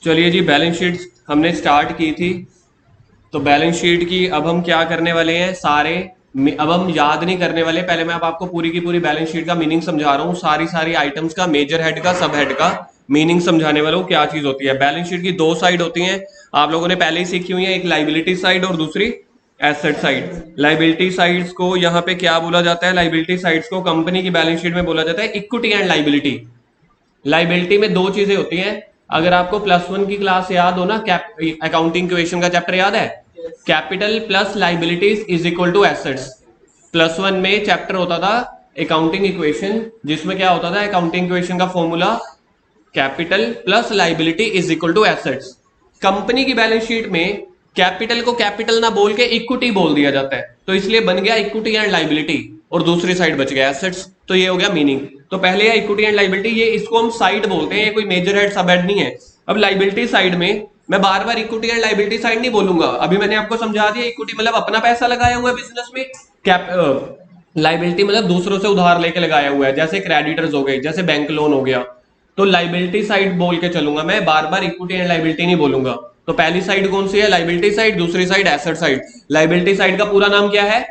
चलिए जी, balance sheet हमने start की थी। तो बैलेंस शीट की अब हम क्या करने वाले हैं सारे। अब हम याद नहीं करने वाले, पहले मैं अब आपको पूरी की पूरी बैलेंस शीट का मीनिंग समझा रहा हूँ, सारी सारी आइटम्स का, मेजर हेड का, सब हेड का मीनिंग समझाने वाला हूँ क्या चीज होती है। बैलेंस शीट की दो साइड होती हैं, आप लोगों ने पहले ही सीखी हुई है, एक लाइबिलिटी साइड और दूसरी एसेट साइड। लाइबिलिटी साइड्स को यहाँ पे क्या बोला जाता है? लाइबिलिटी साइड्स को कंपनी की बैलेंस शीट में बोला जाता है इक्विटी एंड लाइबिलिटी। लाइबिलिटी में दो चीजें होती हैं। अगर आपको प्लस 1 की क्लास याद हो ना, अकाउंटिंग इक्वेशन का चैप्टर याद है, capital plus liabilities is equal to assets. +1 में चैप्टर होता था अकाउंटिंग इक्वेशन, जिसमें क्या होता था अकाउंटिंग इक्वेशन का formula capital plus liability is equal to assets. Company की बैलेंस शीट में कैपिटल को कैपिटल ना बोल के इक्विटी बोल दिया जाता है, तो इसलिए बन गया इक्विटी एंड लाइबिलिटी, और दूसरी साइड बच गया एसेट्स। तो ये हो गया मीनिंग। तो पहले है इक्विटी एंड लाइबिलिटी, ये इसको हम साइड बोलते हैं, ये कोई मेजर हेड सब हेड नहीं है। अब लाइबिलिटी साइड में मैं बार बार इक्विटी एंड लाइबिलिटी साइड नहीं बोलूंगा, अभी मैंने आपको समझा दिया। इक्विटी मतलब अपना पैसा लगाया हुआ है बिजनेस में, लाइबिलिटी मतलब दूसरों से उधार लेके लगाया हुआ है, जैसे क्रेडिटर्स हो गए, जैसे बैंक लोन हो गया। तो लाइबिलिटी साइड बोल के चलूंगा मैं, बार बार इक्विटी एंड लाइबिलिटी नहीं बोलूंगा। तो पहली साइड कौन सी है? Liability side. दूसरी side asset side. Liability side का पूरा नाम क्या है?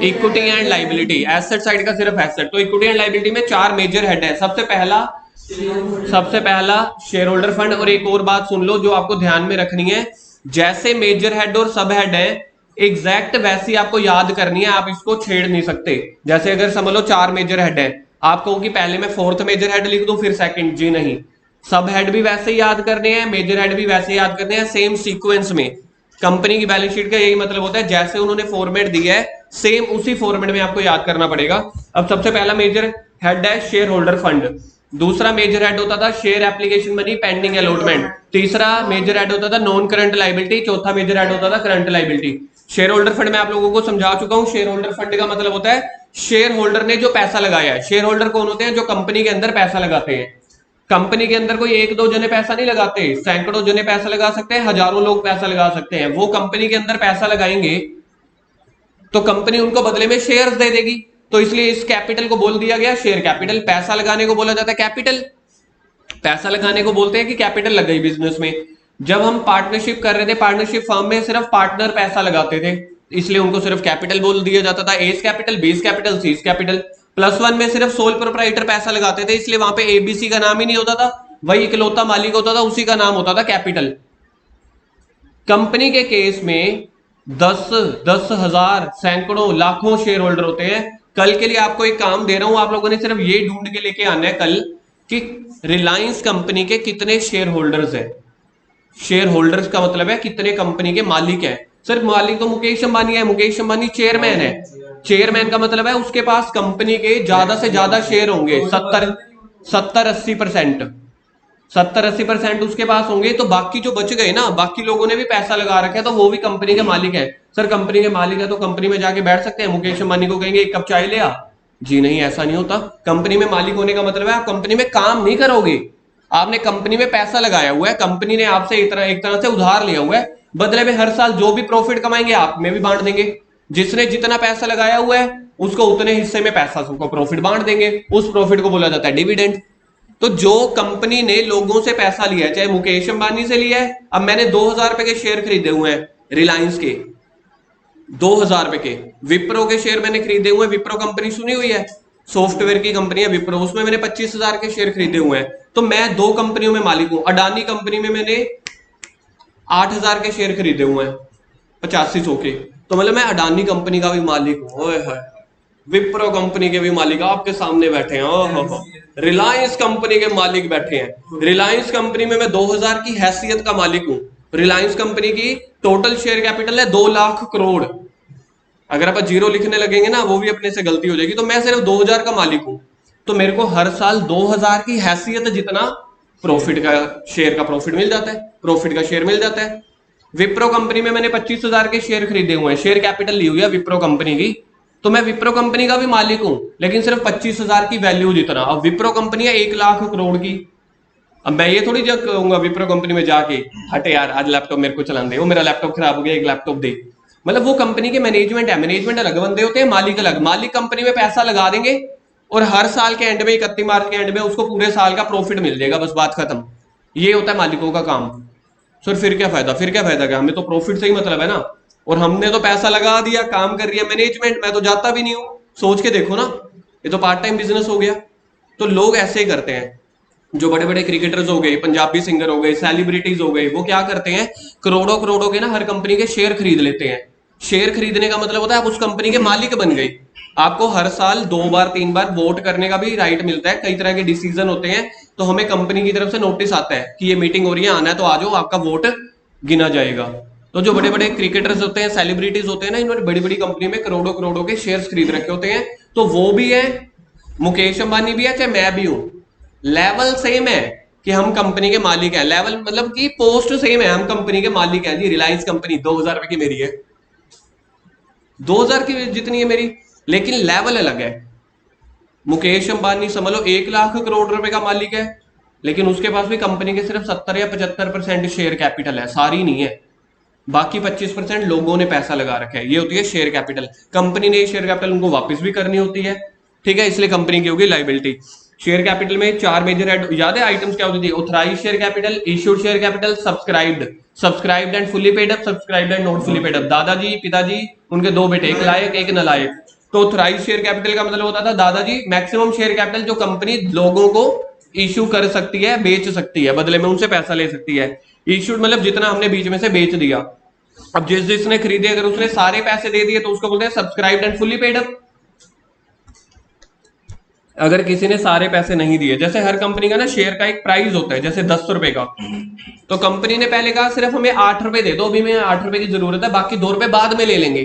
Equity and liability. Asset side का सिर्फ एसेट। तो इक्विटी एंड लाइबिलिटी में चार मेजर हेड है। सबसे पहला शेयर होल्डर फंड। और एक और बात सुन लो जो आपको ध्यान में रखनी है, जैसे मेजर हेड और सब हेड है एग्जैक्ट वैसी आपको याद करनी है, आप इसको छेड़ नहीं सकते। जैसे अगर समझ लो चार मेजर हेड है, आप कहो कि पहले मैं फोर्थ मेजर हेड लिख दूं फिर सेकंड, जी नहीं। सब हेड भी वैसे ही याद करने हैं, मेजर हेड भी वैसे ही याद करने हैं, सेम सीक्वेंस में। कंपनी की बैलेंस शीट का यही मतलब होता है, जैसे उन्होंने फॉर्मेट दिया है सेम उसी फॉर्मेट में आपको याद करना पड़ेगा। अब सबसे पहला मेजर हेड है शेयर होल्डर फंड। दूसरा मेजर हेड होता था share application money pending allotment. तीसरा मेजर हेड होता था नॉन करंट लाइबिलिटी। चौथा मेजर हेड होता था current liability. Share holder fund में आप लोगों को समझा चुका हूं। शेयर होल्डर फंड का मतलब होता है शेयर होल्डर ने जो पैसा लगाया है। शेयर होल्डर कौन होते हैं? जो कंपनी के अंदर पैसा लगाते हैं। कंपनी के अंदर कोई एक दो जने पैसा नहीं लगाते, सैकड़ों जने पैसा लगा सकते हैं, हजारों लोग पैसा लगा सकते हैं। वो कंपनी के अंदर पैसा लगाएंगे तो कंपनी उनको बदले में शेयर्स दे देगी। तो इसलिए इस कैपिटल को बोल दिया गया शेयर कैपिटल। पैसा लगाने को बोला जाता है कैपिटल। पैसा लगाने को बोलते हैं कि कैपिटल लग गई बिजनेस में। जब हम पार्टनरशिप कर रहे थे, पार्टनरशिप फर्म में सिर्फ पार्टनर पैसा लगाते थे, इसलिए उनको सिर्फ कैपिटल बोल दिया जाता था। एस कैपिटल, बीस कैपिटल, सीस कैपिटल। +1 में सिर्फ सोल प्रोप्राइटर पैसा लगाते थे, इसलिए वहां पे एबीसी का नाम ही नहीं होता था, वही इकलौता मालिक होता था, उसी का नाम होता था कैपिटल। कंपनी के केस में 10 हजार, सैकड़ों, लाखों शेयर होल्डर होते हैं। कल के लिए आपको एक काम दे रहा हूं, आप लोगों ने सिर्फ ये ढूंढ के लेके आना है कल कि रिलायंस कंपनी के कितने शेयर होल्डर्स हैं। शेयर होल्डर्स का मतलब है कितने कंपनी के मालिक हैं। सिर्फ मालिक तो मुकेश अंबानी है, मुकेश अंबानी चेयरमैन है। चेयरमैन का मतलब है उसके पास कंपनी के ज्यादा से ज्यादा शेयर होंगे, 70-80%। 70-80% उसके पास होंगे, तो बाकी जो बच गए ना, बाकी लोगों ने भी पैसा लगा रखा है, तो वो भी कंपनी के मालिक है। सर कंपनी के मालिक है तो कंपनी में जाके बैठ सकते हैं, मुकेश अंबानी को कहेंगे एक कप चाय ले आ? जी नहीं, ऐसा नहीं होता। कंपनी में मालिक होने का मतलब है आप कंपनी में काम नहीं करोगे, आपने कंपनी में पैसा लगाया हुआ है, कंपनी ने आपसे एक तरह से उधार लिया हुआ है, बदले में हर साल जो भी प्रॉफिट कमाएंगे आप में भी बांट देंगे। जिसने जितना पैसा लगाया हुआ है उसको उतने हिस्से में पैसा सबको प्रॉफिट बांट देंगे, उस प्रॉफिट को बोला जाता है डिविडेंड। तो जो कंपनी ने लोगों से पैसा लिया है, चाहे मुकेश अंबानी से लिया है, अब मैंने 2000 रुपए के शेयर खरीदे हुए हैं रिलायंस के, 2000 रुपए के। विप्रो के शेयर मैंने खरीदे हुए हैं, विप्रो कंपनी सुनी हुई है, सॉफ्टवेयर की कंपनी है विप्रो, उसमें मैंने 25,000 के शेयर खरीदे हुए हैं। तो मैं दो कंपनियों में मालिक हूं। अडानी कंपनी में मैंने 8,000 के शेयर खरीदे हुए हैं 8500 के, तो मतलब मैं अडानी कंपनी का भी मालिक हूं। ओए है, विप्रो कंपनी के भी मालिक आपके सामने बैठे हैं। ओहो, रिलायंस कंपनी के मालिक बैठे हैं। रिलायंस कंपनी में मैं 2000 की हैसियत का मालिक हूं। रिलायंस कंपनी की टोटल शेयर कैपिटल है 2 लाख करोड़। अगर आप जीरो लिखने लगेंगे ना, वो भी अपने से गलती हो जाएगी। तो मैं सिर्फ 2000 का मालिक हूं, तो मेरे को हर साल 2000 की हैसियत जितना प्रॉफिट का शेयर का प्रॉफिट मिल जाता है, प्रॉफिट का शेयर मिल जाता है। विप्रो कंपनी में मैंने 25,000 के शेयर खरीदे हुए हैं, शेयर कैपिटल ली हुई है विप्रो कंपनी की, तो मैं विप्रो कंपनी का भी मालिक हूं, लेकिन सिर्फ 25,000 की वैल्यू जितना। अब विप्रो कंपनी है 1 लाख करोड़ की। अब मैं ये थोड़ी जब कहूंगा विप्रो कंपनी में जाके, हटे यार आज लैपटॉप मेरे को चलाने दे, वो मेरा लैपटॉप खराब हो गया, एक लैपटॉप दे। मतलब वो कंपनी के मैनेजमेंट है, मैनेजमेंट अलग बंदे होते हैं, मालिक अलग। मालिक कंपनी में पैसा लगा देंगे और हर साल के एंड में 31 मार्च के एंड में उसको पूरे साल का प्रॉफिट मिल जाएगा, बस बात खत्म। ये होता है मालिकों का काम। सर फिर क्या फायदा, फिर क्या फायदा, क्या हमें तो प्रॉफिट से ही मतलब है ना, और हमने तो पैसा लगा दिया, काम कर रही है मैनेजमेंट, मैं तो जाता भी नहीं हूं। सोच के देखो ना, ये तो पार्ट टाइम बिजनेस हो गया। तो लोग ऐसे ही करते हैं, जो बड़े बड़े क्रिकेटर्स हो गए, पंजाबी सिंगर हो गए, सेलिब्रिटीज हो गए, वो क्या करते हैं, करोड़ों करोड़ों के ना हर कंपनी के शेयर खरीद लेते हैं। शेयर खरीदने का मतलब होता है आप उस कंपनी के मालिक बन गए। आपको हर साल 2 बार 3 बार वोट करने का भी राइट मिलता है, कई तरह के डिसीजन होते हैं, तो हमें कंपनी की तरफ से नोटिस आता है कि ये मीटिंग हो रही है, आना है तो आ जाओ, आपका वोट गिना जाएगा। तो जो बड़े बड़े क्रिकेटर्स होते हैं, सेलिब्रिटीज होते हैं ना, इन्होंने बड़ी बड़ी कंपनी में करोड़ों करोड़ों के शेयर्स खरीद रखे होते हैं। तो वो भी है, मुकेश अंबानी भी है, चाहे मैं भी हूं, लेवल सेम है कि हम कंपनी के मालिक हैं। लेवल मतलब कि पोस्ट सेम है, हम कंपनी के मालिक हैं जी। रिलायंस कंपनी 2000 रुपए की मेरी है, 2000 की जितनी है मेरी, लेकिन लेवल अलग है। मुकेश अंबानी समझ लो 1 लाख करोड़ रुपए का मालिक है, लेकिन उसके पास भी कंपनी के सिर्फ 70 या 75% शेयर कैपिटल है, सारी नहीं है। बाकी 25% लोगों ने पैसा लगा रखा है, ये होती है शेयर कैपिटल। कंपनी ने शेयर कैपिटल उनको वापस भी करनी होती है, ठीक है, इसलिए कंपनी की होगी लाइबिलिटी। शेयर कैपिटल में 4 मेजर हेड, याद है आइटम्स क्या होती थी, authorise share capital, issued share capital, subscribed, subscribed and fully paid up, subscribed and not fully paid up. दादाजी पिताजी उनके 2 बेटे, एक लायक एक नालायक। तो ऑथराइज शेयर कैपिटल का मतलब होता था दादाजी मैक्सिमम शेयर कैपिटल जो कंपनी लोगों को इश्यू कर सकती है, बेच सकती है, बदले में उनसे पैसा ले सकती है। इश्यूड मतलब जितना हमने बीच में से बेच दिया। अब जिसने खरीदे अगर उसने सारे पैसे दे दिए तो उसको बोलते हैं subscribed and fully paid up. अगर किसी ने सारे पैसे नहीं दिए, जैसे हर कंपनी का ना शेयर का एक प्राइस होता है, जैसे 10 रुपए का, तो कंपनी ने पहले कहा सिर्फ हमें 8 रुपए दे दो, अभी में 8 रुपए की जरूरत है, बाकी 2 रुपए बाद में ले लेंगे।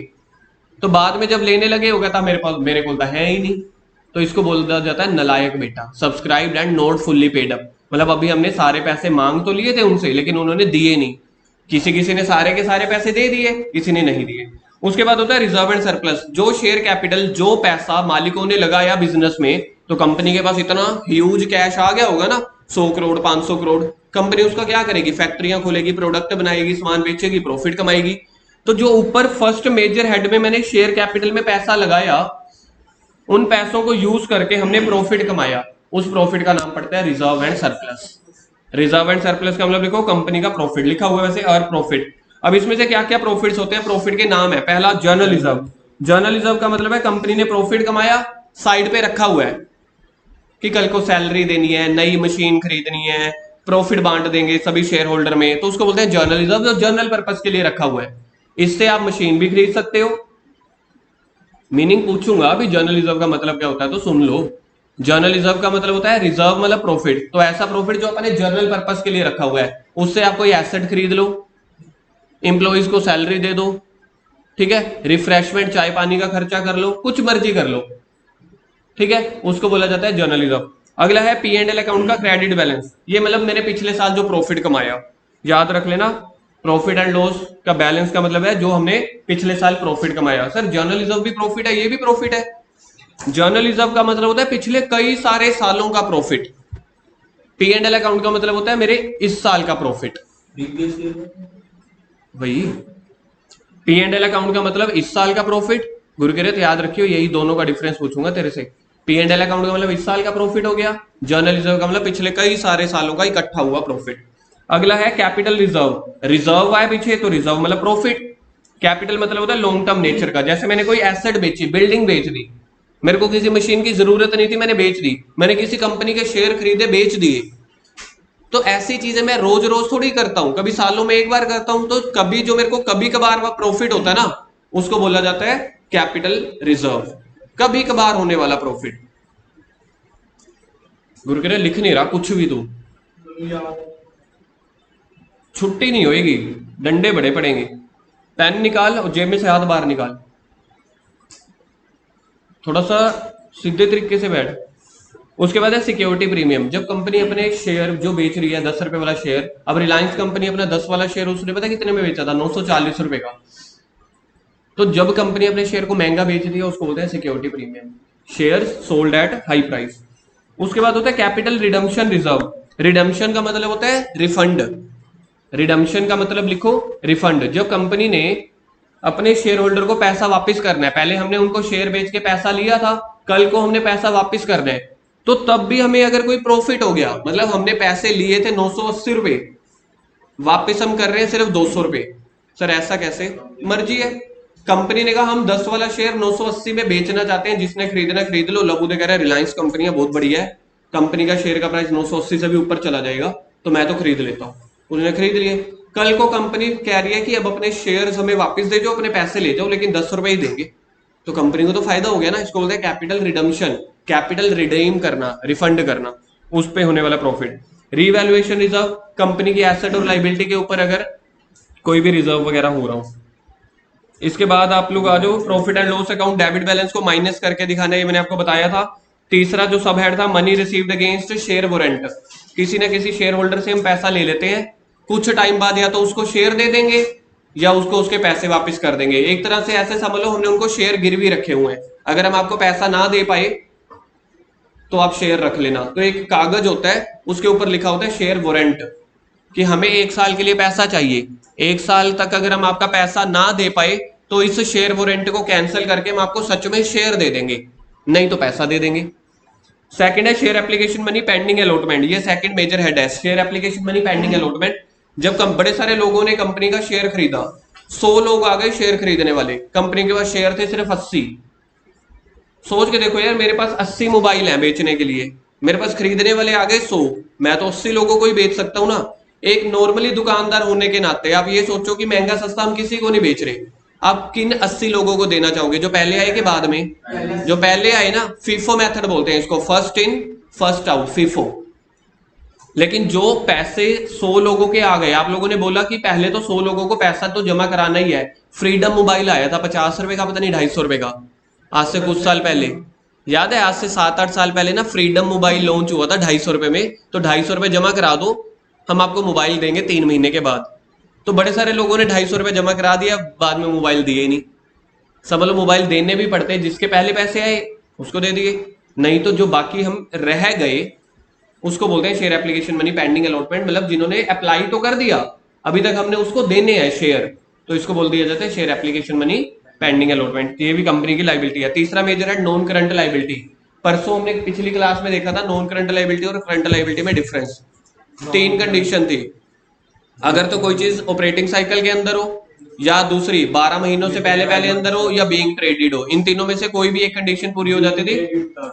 तो बाद में जब लेने लगे हो गया था मेरे को तो है ही नहीं, तो इसको बोला जाता है नलायक बेटा, subscribed and not fully paid up. मतलब अभी हमने सारे पैसे मांग तो लिए थे उनसे, लेकिन उन्होंने दिए नहीं। किसी किसी ने सारे के सारे पैसे दे दिए, किसी ने नहीं दिए। उसके बाद होता है रिजर्व एंड सरप्लस, जो शेयर कैपिटल, जो पैसा मालिकों ने लगाया बिजनेस में, तो कंपनी के पास इतना ह्यूज कैश आ गया होगा ना, 100 करोड़ 500 करोड़, कंपनी उसका क्या करेगी, फैक्ट्रियां खोलेगी, प्रोडक्ट बनाएगी, सामान बेचेगी, प्रॉफिट कमाएगी। तो जो ऊपर फर्स्ट मेजर हेड में मैंने शेयर कैपिटल में पैसा लगाया, उन पैसों को यूज करके हमने प्रॉफिट कमाया, उस प्रॉफिट का नाम पड़ता है reserve and surplus. Reserve and surplus का मतलब लिखो कंपनी का प्रॉफिट, लिखा हुआ है वैसे अर्न प्रॉफिट। अब इसमें से क्या क्या प्रॉफिट्स होते हैं, प्रॉफिट के नाम है। पहला जर्नलिज्म, जर्नलिज्म का मतलब है कंपनी ने प्रॉफिट कमाया, साइड पे रखा हुआ है कि कल को सैलरी देनी है, नई मशीन खरीदनी है, प्रॉफिट बांट देंगे सभी शेयर होल्डर में, तो उसको बोलते हैं जर्नलिज्म, जो जर्नल पर्पस के लिए रखा हुआ है। इससे आप मशीन भी खरीद सकते हो। मीनिंग पूछूंगा अभी जर्नलिज्म का मतलब क्या होता है, तो सुन लो। जर्नलिज्म का मतलब होता है रिजर्व मतलब प्रॉफिट, तो ऐसा प्रॉफिट जो अपने जर्नल पर्पस के लिए रखा हुआ है, उससे आप कोई एसेट खरीद लो, इंप्लॉइज को सैलरी दे दो, ठीक है, रिफ्रेशमेंट चाय पानी का खर्चा कर लो, कुछ मर्जी कर लो, ठीक है, उसको बोला जाता है जर्नलिज्म। अगला है पी एंड एल अकाउंट का क्रेडिट बैलेंस, ये मतलब मैंने पिछले साल जो प्रॉफिट कमाया, याद रख लेना, प्रॉफिट एंड लॉस का बैलेंस का मतलब है जो हमने पिछले साल प्रॉफिट कमाया। सर जर्नलिज्म भी प्रॉफिट है, ये भी प्रॉफिट है। जर्नलिज्म का मतलब होता है पिछले कई सारे सालों का profit. P and L account का मतलब होता है मेरे इस साल का प्रॉफिट। भाई पी एंड एल अकाउंट का मतलब इस साल का प्रॉफिट, गुरुकिरत याद रखियो, यही दोनों का डिफरेंस पूछूंगा तेरे से। पी एंड एल अकाउंट का मतलब इस साल का प्रॉफिट हो गया, जर्नलिज्म का मतलब पिछले कई सारे सालों का इकट्ठा हुआ प्रॉफिट। अगला है कैपिटल रिजर्व, रिजर्व आए पीछे तो रिजर्व मतलब प्रॉफिट, कैपिटल मतलब होता है लॉन्ग टर्म नेचर का। जैसे मैंने कोई एसेट बेची, बिल्डिंग बेच दी, मेरे को किसी मशीन की जरूरत नहीं थी, मैंने बेच दी, मैंने किसी कंपनी के शेयर खरीदे बेच दिए। तो ऐसी चीजें मैं रोज रोज थोड़ी करता हूं, कभी सालों में एक बार करता हूं, तो कभी जो मेरे को कभी कभार प्रॉफिट होता है ना, उसको बोला जाता है कैपिटल रिजर्व, कभी कभार होने वाला प्रॉफिट। गुरु कह रहे लिख नहीं रहा कुछ भी, तू छुट्टी नहीं होएगी, डंडे बड़े पड़ेंगे। पेन निकाल और जेब में से हाथ बाहर निकाल, थोड़ा सा सीधे तरीके से बैठ। उसके बाद है सिक्योरिटी प्रीमियम, जब कंपनी अपने शेयर जो बेच रही है 10 रुपए वाला शेयर, अब रिलायंस कंपनी अपना 10 वाला शेयर उसने पता कितने में बेचा था, 940 रुपए का। तो जब कंपनी अपने शेयर को महंगा बेच रही है उसको बोलते हैं security premium, share sold at high price. उसके बाद होता है कैपिटल रिडम्पशन रिजर्व, रिडम्पशन का मतलब होता है रिफंड, रिडम्पशन का मतलब लिखो रिफंड। जब कंपनी ने अपने शेयर होल्डर को पैसा वापस करना है, पहले हमने उनको शेयर बेच के पैसा लिया था, कल को हमने पैसा वापस करना है, तो तब भी हमें अगर कोई प्रॉफिट हो गया, मतलब हमने पैसे लिए थे 980 रुपए, वापस हम कर रहे हैं सिर्फ 200 रुपए, सर ऐसा कैसे? मर्जी है, कंपनी ने कहा हम 10 वाला शेयर 980 में बेचना चाहते हैं, जिसने खरीदना खरीद लो। लबू ने कह रहा है रिलायंस कंपनी है, बहुत बढ़िया है, कंपनी का शेयर का प्राइस 980 से भी ऊपर चला जाएगा तो मैं तो खरीद लेता हूं। उन्होंने खरीद लिए। कल को कंपनी कह रही है कि अब अपने शेयर्स हमें वापस दे जाओ, अपने पैसे ले जाओ, लेकिन 10 रुपए ही देंगे, तो कंपनी को तो फायदा हो गया ना। इसको बोलते हैं कैपिटल रिडम्पशन, कैपिटल रिडीम करना, रिफंड करना, उस पे होने वाला प्रॉफिट। रीवैल्यूएशन रिजर्व, कंपनी की एसेट और लाइबिलिटी के ऊपर अगर कोई भी रिजर्व वगैरह हो रहा हो। इसके बाद आप लोग आ जाओ profit and loss account, debit balance को माइनस करके दिखाना, ये मैंने आपको बताया था। तीसरा जो सब हेड था, money received against share warrant, किसी ना किसी शेयर होल्डर से हम पैसा ले लेते हैं, कुछ टाइम बाद या तो उसको शेयर दे देंगे या उसको उसके पैसे वापस कर देंगे। एक तरह से ऐसे समझ लो हमने उनको शेयर गिरवी रखे हुए हैं, अगर हम आपको पैसा ना दे पाए तो आप शेयर रख लेना। तो एक कागज होता है, उसके ऊपर लिखा होता है शेयर वारंट, कि हमें 1 साल के लिए पैसा चाहिए, 1 साल तक अगर हम आपका पैसा ना दे पाए तो इस शेयर वारंट को कैंसिल करके हम आपको सच में शेयर दे देंगे, नहीं तो पैसा दे देंगे। सेकंड है share application money pending allotment, ये सेकंड मेजर हेड है, share application money pending allotment. जब बड़े सारे लोगों ने कंपनी का शेयर खरीदा, 100 लोग आ गए शेयर खरीदने वाले, कंपनी के पास शेयर थे सिर्फ 80। सोच के देखो यार, मेरे पास 80 मोबाइल है बेचने के लिए, मेरे पास खरीदने वाले आ गए 100, मैं तो 80 लोगों को ही बेच सकता हूं ना। एक नॉर्मली दुकानदार होने के नाते आप ये सोचो कि महंगा सस्ता हम किसी को नहीं बेच रहे, आप किन 80 लोगों को देना चाहोगे? जो पहले आए के बाद में? जो पहले आए ना, फीफो मेथड बोलते हैं इसको, first in first out, FIFO. लेकिन जो पैसे 100 लोगों के आ गए, आप लोगों ने बोला कि पहले तो 100 लोगों को पैसा तो जमा कराना ही है, फ्रीडम मोबाइल आया था 50 रुपए का, पता नहीं 250 रुपए का, आज से कुछ साल पहले, याद है? आज से 7-8 साल पहले ना फ्रीडम मोबाइल लॉन्च हुआ था 250 रुपए में, तो 250 रुपए जमा करा दो, हम आपको मोबाइल देंगे 3 महीने के बाद। तो बड़े सारे लोगों ने 250 रुपए जमा करा दिया, बाद में मोबाइल दिए ही नहीं। समझ लो मोबाइल देने भी पड़ते हैं, जिसके पहले पैसे आए उसको दे दिए, नहीं तो जो बाकी हम रह गए उसको बोलते हैं share application money pending allotment, मतलब जिन्होंने अप्लाई तो कर दिया, अभी तक हमने उसको देने हैं शेयर, तो इसको बोल दिया जाता है share application money pending allotment. ये भी कंपनी की लाइबिलिटी है। तीसरा मेजर है नॉन करंट लाइबिलिटी। परसों हमने पिछली क्लास में देखा था नॉन करंट लाइबिलिटी और करंट लाइबिलिटी में डिफरेंस। 3 कंडीशन थी, अगर तो कोई चीज ऑपरेटिंग साइकिल के अंदर हो, या दूसरी 12 महीनों से पहले पहले अंदर हो, या बीइंग ट्रेडेड हो, इन तीनों में से कोई भी एक कंडीशन पूरी हो जाती थी,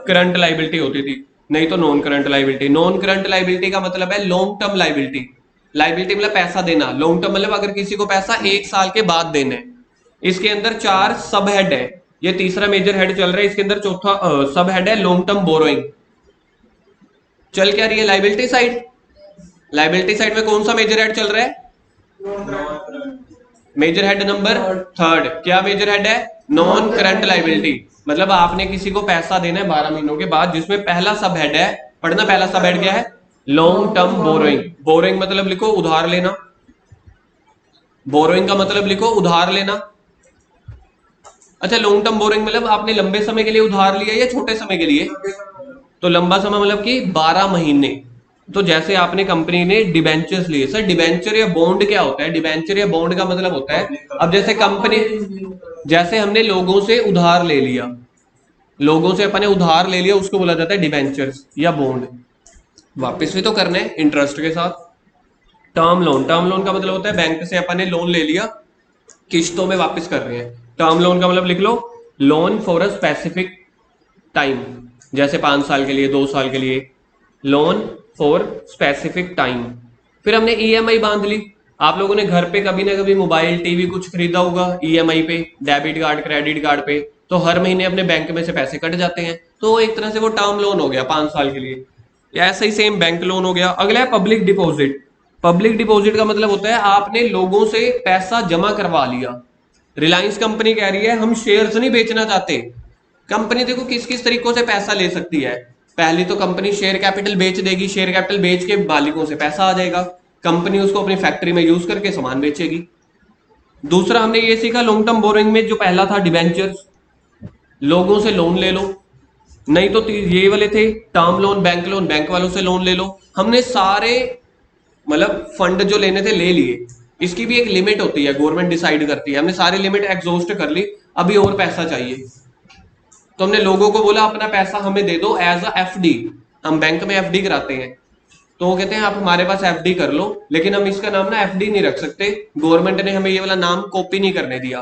करंट लाइबिलिटी होती थी, नहीं तो non current liability. Non current liability का मतलब है लॉन्ग टर्म लाइबिलिटी। लाइबिलिटी मतलब पैसा देना, लॉन्ग टर्म मतलब अगर किसी को पैसा 1 साल के बाद देना है। इसके अंदर 4 सब हेड है, ये तीसरा मेजर हेड चल रहा है, इसके अंदर चौथा सब हेड है लॉन्ग टर्म बोरोइंग। चल क्या रही है लाइबिलिटी साइड, लाइबिलिटी साइड में कौन सा मेजर हेड चल रहा है? मेजर हेड नंबर 3, क्या मेजर हेड है? Non current liability. मतलब आपने किसी को पैसा देना है 12 महीनों के बाद, जिसमें पहला सब हेड है, पढ़ना, पहला सब हेड क्या है? Long term borrowing. बोरोइंग मतलब लिखो उधार लेना, बोरोइंग का मतलब लिखो उधार लेना। अच्छा, लॉन्ग टर्म बोरोइंग मतलब आपने लंबे समय के लिए उधार लिया या छोटे समय के लिए? तो लंबा समय मतलब कि 12 महीने। तो जैसे आपने कंपनी ने डिबेंचर्स लिए, सर डिबेंचर या बॉन्ड क्या होता है? डिबेंचर या बॉन्ड का मतलब होता है, अब जैसे कंपनी, जैसे हमने लोगों से उधार ले लिया, लोगों से अपने उधार ले लिया, उसको बोला जाता है डिबेंचर्स या बॉन्ड। वापस भी तो करना है इंटरेस्ट के साथ। टर्म लोन, टर्म लोन का मतलब होता है बैंक से अपने लोन ले लिया, किश्तों में वापस कर रहे हैं। टर्म लोन का मतलब लिख लो, loan for a specific time, जैसे 5 साल के लिए, 2 साल के लिए, लोन फॉर स्पेसिफिक टाइम। फिर हमने ईएमआई बांध ली। आप लोगों ने घर पे कभी ना कभी मोबाइल, टीवी कुछ खरीदा होगा ईएमआई पे, डेबिट कार्ड, क्रेडिट कार्ड पे, तो हर महीने अपने बैंक में से पैसे कट जाते हैं, तो एक तरह से वो टर्म लोन हो गया 5 साल के लिए। ऐसा ही सेम बैंक लोन हो गया। अगला है पब्लिक डिपॉजिट। पब्लिक डिपॉजिट का मतलब होता है आपने लोगों से पैसा जमा करवा लिया। रिलायंस कंपनी कह रही है हम शेयर्स नहीं बेचना चाहते। कंपनी देखो किस किस तरीकों से पैसा ले सकती है। पहली तो कंपनी शेयर कैपिटल बेच देगी, शेयर कैपिटल बेच के मालिकों से पैसा आ जाएगा, कंपनी उसको अपनी फैक्ट्री में यूज करके सामान बेचेगी। दूसरा हमने ये सीखा लॉन्ग टर्म बोरोइंग में, जो पहला था डिबेंचर्स, लोगों से लोन ले लो, नहीं तो ये वाले थे टर्म लोन, बैंक वालों से लोन ले लो। हमने सारे मतलब फंड जो लेने थे ले लिए। इसकी भी एक लिमिट होती है, गवर्नमेंट डिसाइड करती है। हमने सारी लिमिट एग्जॉस्ट कर ली, अभी और पैसा चाहिए, तो हमने लोगों को बोला अपना पैसा हमें दे दो एज अ एफडी। हम बैंक में एफडी कराते हैं, तो वो कहते हैं आप हमारे पास एफडी कर लो, लेकिन हम इसका नाम ना एफडी नहीं रख सकते, गवर्नमेंट ने हमें ये वाला नाम कॉपी नहीं करने दिया,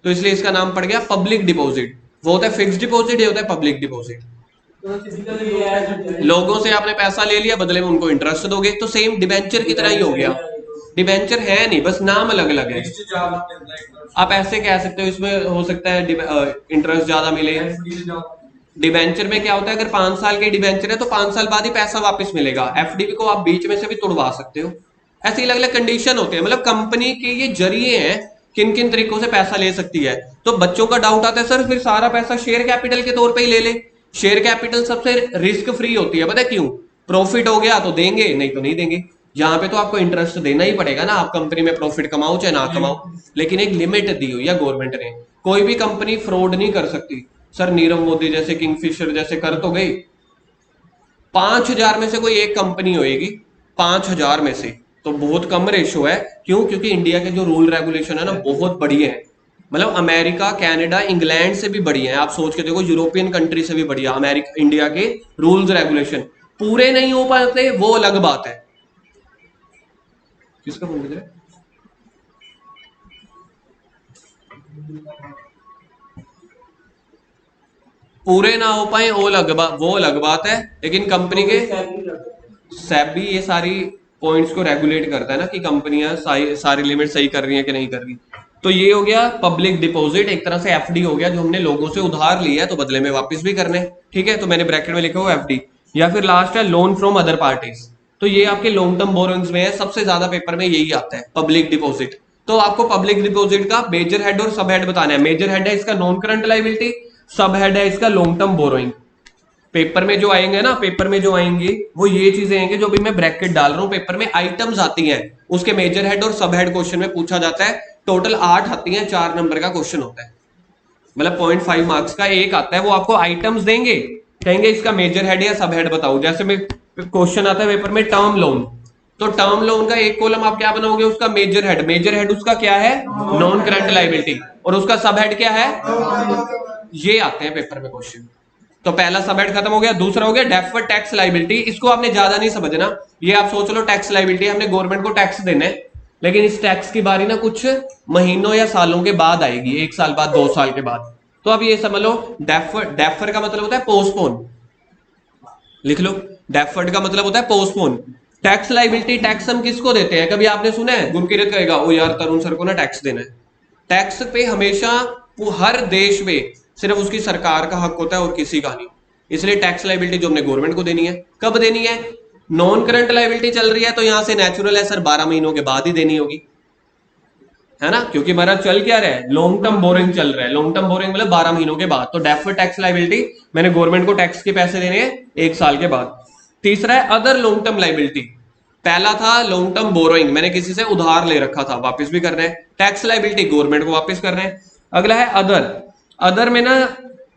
तो इसलिए इसका नाम पड़ गया पब्लिक डिपॉजिट। वो होता है फिक्स्ड डिपॉजिट, ये होता है पब्लिक डिपॉजिट। लोगों से आपने पैसा ले लिया, बदले में उनको इंटरेस्ट दोगे, तो सेम डिबेंचर की तरह ही हो गया। डिबेंचर है नहीं, बस नाम अलग अलग है। आप ऐसे कह सकते हो, इसमें हो सकता है इंटरेस्ट ज्यादा मिले। डिबेंचर में क्या होता है, अगर 5 साल के डिबेंचर है तो 5 साल बाद ही पैसा वापस मिलेगा। एफडी को आप बीच में से भी तोड़वा सकते हो। ऐसे अलग अलग कंडीशन होते हैं, मतलब कंपनी के ये जरिए हैं किन किन तरीकों से पैसा ले सकती है। तो बच्चों का डाउट आता है सर फिर सारा पैसा शेयर कैपिटल के तौर पे ही ले ले। शेयर कैपिटल सबसे रिस्क फ्री होती है, पता है क्यों? प्रॉफिट हो गया तो देंगे, नहीं तो नहीं देंगे। यहाँ पे तो आपको इंटरेस्ट देना ही पड़ेगा ना, आप कंपनी में प्रॉफिट कमाओ चाहे ना कमाओ, लेकिन एक लिमिट दी हुई है गवर्नमेंट ने। कोई भी कंपनी फ्रॉड नहीं कर सकती। सर नीरव मोदी जैसे, किंगफिशर जैसे कर तो गई, 5,000 में से कोई एक कंपनी होएगी, 5,000 में से, तो बहुत कम रेशो है। क्यों? क्योंकि इंडिया के जो रूल रेगुलेशन है ना बहुत बढ़िया है। मतलब अमेरिका, कनाडा, इंग्लैंड से भी बढ़िया है। आप सोच के देखो, यूरोपियन कंट्री से भी बढ़िया अमेरिका, इंडिया के रूल्स रेगुलेशन। पूरे नहीं हो पाते वो अलग बात है। किसका फोन है? पूरे ना हो पाए वो अलग बात है, लेकिन कंपनी के सेबी ये सारी पॉइंट्स को रेगुलेट करता है ना कि कंपनियां सारी लिमिट सही कर रही है कि नहीं कर रही। तो ये हो गया पब्लिक डिपॉजिट, एक तरह से एफडी हो गया, जो हमने लोगों से उधार लिया है तो बदले में वापस भी करने। ठीक है, तो मैंने ब्रैकेट में लिखा हुआ एफडी। या फिर लास्ट है लोन फ्रॉम अदर पार्टीज, तो ये आपके लॉन्ग टर्म बोरोइंग्स में है, सबसे ज्यादा पेपर में यही आता है पब्लिक डिपॉजिट। तो आपको पब्लिक डिपॉजिट का मेजर हेड और सब हेड बताना है। मेजर हेड है इसका नॉन करंट लायबिलिटी, सब हेड है इसका लॉन्ग टर्म बोरोइंग। पेपर में जो आएंगे ना, पेपर में जो आएंगे वो ये चीजें आएंगे जो भी मैं ब्रैकेट डाल रहा हूं। पेपर में आइटम्स आती हैं, उसके मेजर हेड और सब हेड क्वेश्चन में पूछा जाता है। टोटल 8 आती हैं, 4 नंबर का क्वेश्चन होता है, मतलब 0.5 मार्क्स का एक आता है। वो आपको आइटम्स देंगे, कहेंगे इसका मेजर हेड या सब हेड बताओ। जैसे में क्वेश्चन आता है पेपर में टर्म लोन, तो टर्म लोन का एक कॉलम आप क्या बनाओगे, उसका मेजर हेड। मेजर हेड उसका क्या है? Non current liability. और उसका सब हेड क्या है? ये आते हैं पेपर में क्वेश्चन। तो पहला सब हेड खत्म हो गया। दूसरा हो गया डेफर्ड टैक्स लायबिलिटी। इसको आपने ज्यादा नहीं समझना, ये आप सोच लो टैक्स लायबिलिटी, हमने गवर्नमेंट को टैक्स देना है, लेकिन इस टैक्स की बारी ना कुछ महीनों या सालों के बाद आएगी, 1 साल बाद, 2 साल के बाद। तो अब ये समझ लो, डेफर का मतलब होता है पोस्टपोन, लिख लो। डेफर्ड का मतलब होता है पोस्टपोन। टैक्स लायबिलिटी, टैक्स हम किसको देते हैं? कभी आपने सुना है गुरकीरत कहेगा ओ यार तरुण सर को ना टैक्स देना है? टैक्स पे हमेशा हर देश में सिर्फ उसकी सरकार का हक होता है और किसी का नहीं। इसलिए टैक्स लायबिलिटी जो हमने गवर्नमेंट को देनी है, कब देनी है? नॉन करंट लायबिलिटी चल रही है तो यहां से नेचुरल है सर 12 महीनों के बाद ही देनी होगी, है ना, क्योंकि हमारा चल क्या रहा है, लॉन्ग टर्म बोरिंग चल रहा है। लॉन्ग टर्म बोरिंग मतलब 12 महीनों के बाद। तो डेफर्ड टैक्स लायबिलिटी, मैंने गवर्नमेंट को टैक्स के पैसे देने हैं 1 साल के बाद। तीसरा है अदर लॉन्ग टर्म लायबिलिटी। पहला था लॉन्ग टर्म बोरोइंग, मैंने किसी से उधार ले रखा था, वापस भी करना है। टैक्स लायबिलिटी गवर्नमेंट को वापस करना है। अगला है अदर। अदर में ना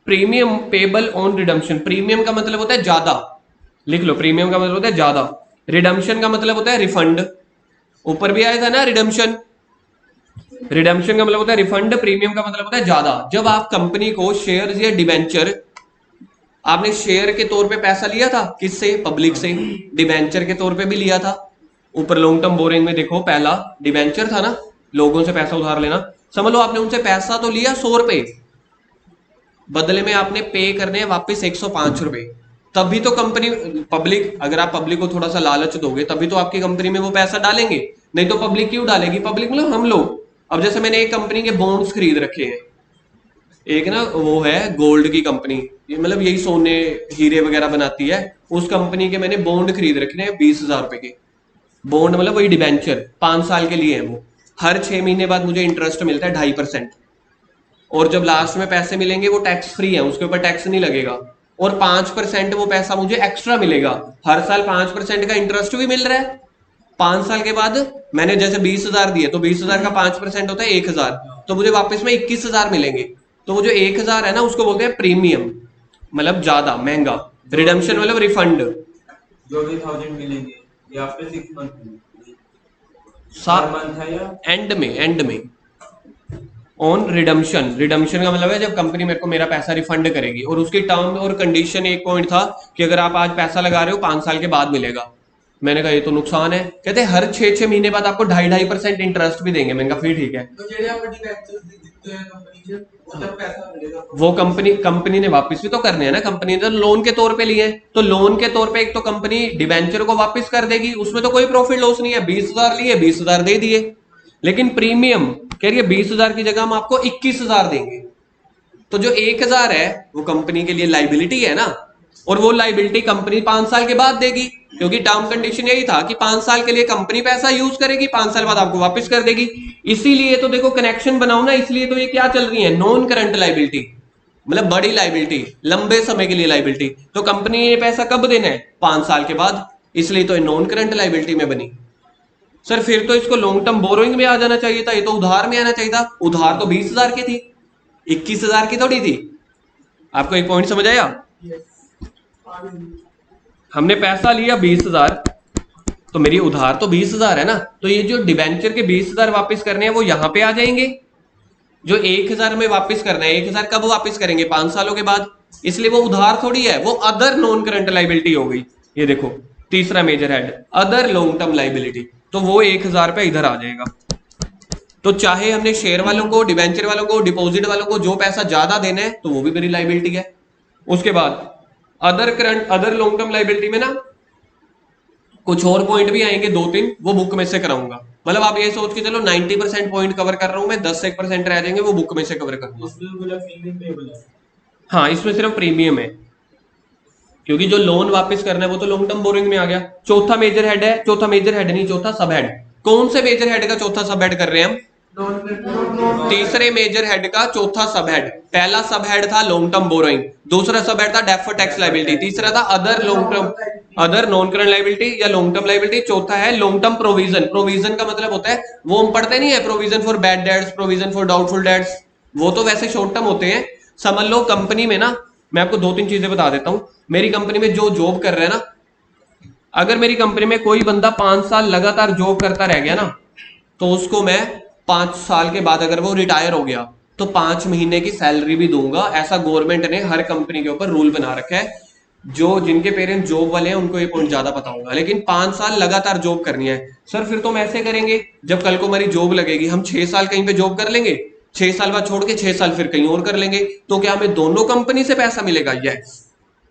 premium payable on redemption. Premium का मतलब होता है ज्यादा, लिख लो, प्रीमियम का मतलब होता है ज्यादा। रिडम्पशन का मतलब होता है रिफंड, ऊपर भी आया था ना रिडम्पशन। रिडम्पशन का मतलब होता है रिफंड, प्रीमियम का मतलब होता है ज्यादा। जब आप कंपनी को शेयर या डिबेंचर, आपने शेयर के तौर पे पैसा लिया था किससे? पब्लिक से। डिबेंचर के तौर पे भी लिया था। ऊपर लॉन्ग टर्म बोरिंग में देखो, पहला डिबेंचर था ना, लोगों से पैसा उधार लेना। समझ लो आपने उनसे पैसा तो लिया 100 रुपए, बदले में आपने पे करने हैं वापस 105 रुपए। तभी तो कंपनी, पब्लिक, अगर आप पब्लिक को थोड़ा सा लालच दोगे तभी तो आपकी कंपनी में वो पैसा डालेंगे, नहीं तो पब्लिक क्यों डालेगी? पब्लिक मतलब हम लोग। अब जैसे मैंने एक कंपनी के बॉन्ड्स खरीद रखे हैं, एक ना वो है गोल्ड की कंपनी, ये मतलब यही सोने हीरे वगैरह बनाती है, उस कंपनी के मैंने बॉन्ड खरीद रखे हैं 20,000 रुपए के। बॉन्ड मतलब वही डिबेंचर, 5 साल के लिए है वो। हर 6 महीने बाद मुझे इंटरेस्ट मिलता है 2.5%, और जब लास्ट में पैसे मिलेंगे वो टैक्स फ्री है, उसके ऊपर टैक्स नहीं लगेगा। और 5% वो पैसा मुझे एक्स्ट्रा मिलेगा। हर साल 5% का इंटरेस्ट भी मिल रहा है। 5 साल के बाद मैंने जैसे 20,000 दिए, तो 20,000 का 5% होता है 1,000, तो मुझे वापस में 21,000 मिलेंगे। तो वो जो 1,000 है ना, उसको बोलते हैं प्रीमियम, मतलब ज्यादा महंगा। रिडम्पशन मतलब रिफंड। जो भी 1000 मिलेंगे ये आफ्टर 6 मंथ मिलेंगे, सात मंथ है या एंड में ऑन रिडम्पशन। रिडम्पशन का मतलब है जब कंपनी मेरे को मेरा पैसा रिफंड करेगी, और उसकी टर्म और कंडीशन एक पॉइंट था कि अगर आप आज पैसा लगा रहे हो 5 साल के बाद मिलेगा। मैंने कहा ये तो नुकसान है। कहते हर 6-6 महीने बाद आपको 2.5% इंटरेस्ट भी देंगे। मैंने कहा फिर ठीक है। तो जेडे आप डिबेंचर दिखते हैं कंपनी से वो जब पैसा मिलेगा वो कंपनी ने वापस भी तो करने हैं ना। कंपनी ने तो लोन के तौर पे लिए हैं, तो लोन के तौर पे एक तो कंपनी डिबेंचर को वापस कर देगी, उसमें तो कोई प्रॉफिट लॉस नहीं है। 20,000 लिए, 20,000 दे दिए। लेकिन प्रीमियम कह रही है 20,000 की जगह हम आपको 21,000 देंगे। तो जो 1,000 है वो कंपनी के लिए लाइबिलिटी है ना, और वो लाइबिलिटी कंपनी 5 साल के बाद देगी, क्योंकि टर्म कंडीशन यही था कि 5 साल के लिए कंपनी पैसा यूज करेगी, 5 साल बाद आपको वापस कर देगी। इसीलिए तो देखो कनेक्शन बनाओ ना, इसलिए तो ये क्या चल रही है, नॉन करंट लाइबिलिटी, मतलब बड़ी लाइबिलिटी, लंबे समय के लिए लाइबिलिटी। तो कंपनी ये पैसा कब देना है, 5 साल के बाद, इसलिए तो ये नॉन करंट लाइबिलिटी में बनी। सर फिर तो इसको लॉन्ग टर्म बोरोइंग में आ जाना चाहिए था, ये तो उधार में आना चाहिए था। उधार तो 20,000 की थी, 21,000 की थोड़ी थी। आपको एक पॉइंट समझ आया? हमने पैसा लिया 20,000, तो मेरी उधार तो 20,000 है ना, तो ये जो डिबेंचर के 20,000 वापस करने हैं वो यहां पे आ जाएंगे। जो 1,000 में वापस करना है, 1,000 कब वापस करेंगे, 5 सालों के बाद, इसलिए वो उधार थोड़ी है, वो अदर नॉन करंट लाइबिलिटी हो गई। ये देखो तीसरा major head, other long term liability, तो वो 1,000 पे इधर आ जाएगा। तो चाहे हमने शेयर वालों को, डिबेंचर वालों को, डिपॉजिट वालों को जो पैसा ज्यादा देना है तो वो भी मेरी लाइबिलिटी है। उसके बाद other current, other long term liability में ना कुछ और पॉइंट भी आएंगे 2-3, वो बुक में से कराऊंगा। मतलब आप ये सोच के चलो 90% पॉइंट कवर कर रहा हूं मैं, 10-1% रह जाएंगे, वो बुक में से कवर करूंगा। इसमें बोला प्रीमियम पेबल है। हाँ, इसमें सिर्फ प्रीमियम है, क्योंकि जो लोन वापस करना है वो तो लॉन्ग टर्म बोरिंग में आ गया। चौथा मेजर हेड है, चौथा मेजर हेड नहीं, चौथा सब हेड। कौन से मेजर हेड का चौथा सब हेड कर रहे हैं हम? तीसरे मेजर हेड का चौथा सब हेड। पहला सब हेड था लॉन्ग टर्म बोरोइंग, दूसरा सब हेड था डेफर्ड टैक्स लाइबिलिटी, तीसरा था other long term, other non current liability या लॉन्ग टर्म लाइबिलिटी, चौथा है लॉन्ग टर्म प्रोविजन। प्रोविजन का मतलब होता है वो हम पढ़ते नहीं है, provision for bad debts, provision for doubtful debts, वो तो वैसे शॉर्ट टर्म होते हैं। समझ लो कंपनी में ना, मैं आपको 2-3 चीजें बता देता हूं। मेरी कंपनी में जो जॉब कर रहे हैं ना, अगर मेरी कंपनी में कोई बंदा 5 साल लगातार जॉब करता रह गया ना, तो उसको मैं 5 साल के बाद अगर वो रिटायर हो गया तो 5 महीने की सैलरी भी दूंगा। ऐसा गवर्नमेंट ने हर कंपनी के ऊपर रूल बना रखा है। जो जिनके पेरेंट्स जॉब वाले हैं उनको ये पॉइंट ज्यादा पता होगा, लेकिन 5 साल लगातार जॉब करनी है। सर फिर तो हम ऐसे करेंगे, जब कल को हमारी जॉब लगेगी हम 6 साल कहीं पे जॉब कर लेंगे, 6 साल बाद छोड़ के 6 साल फिर कहीं और कर लेंगे, तो क्या हमें दोनों कंपनी से पैसा मिलेगा? यस,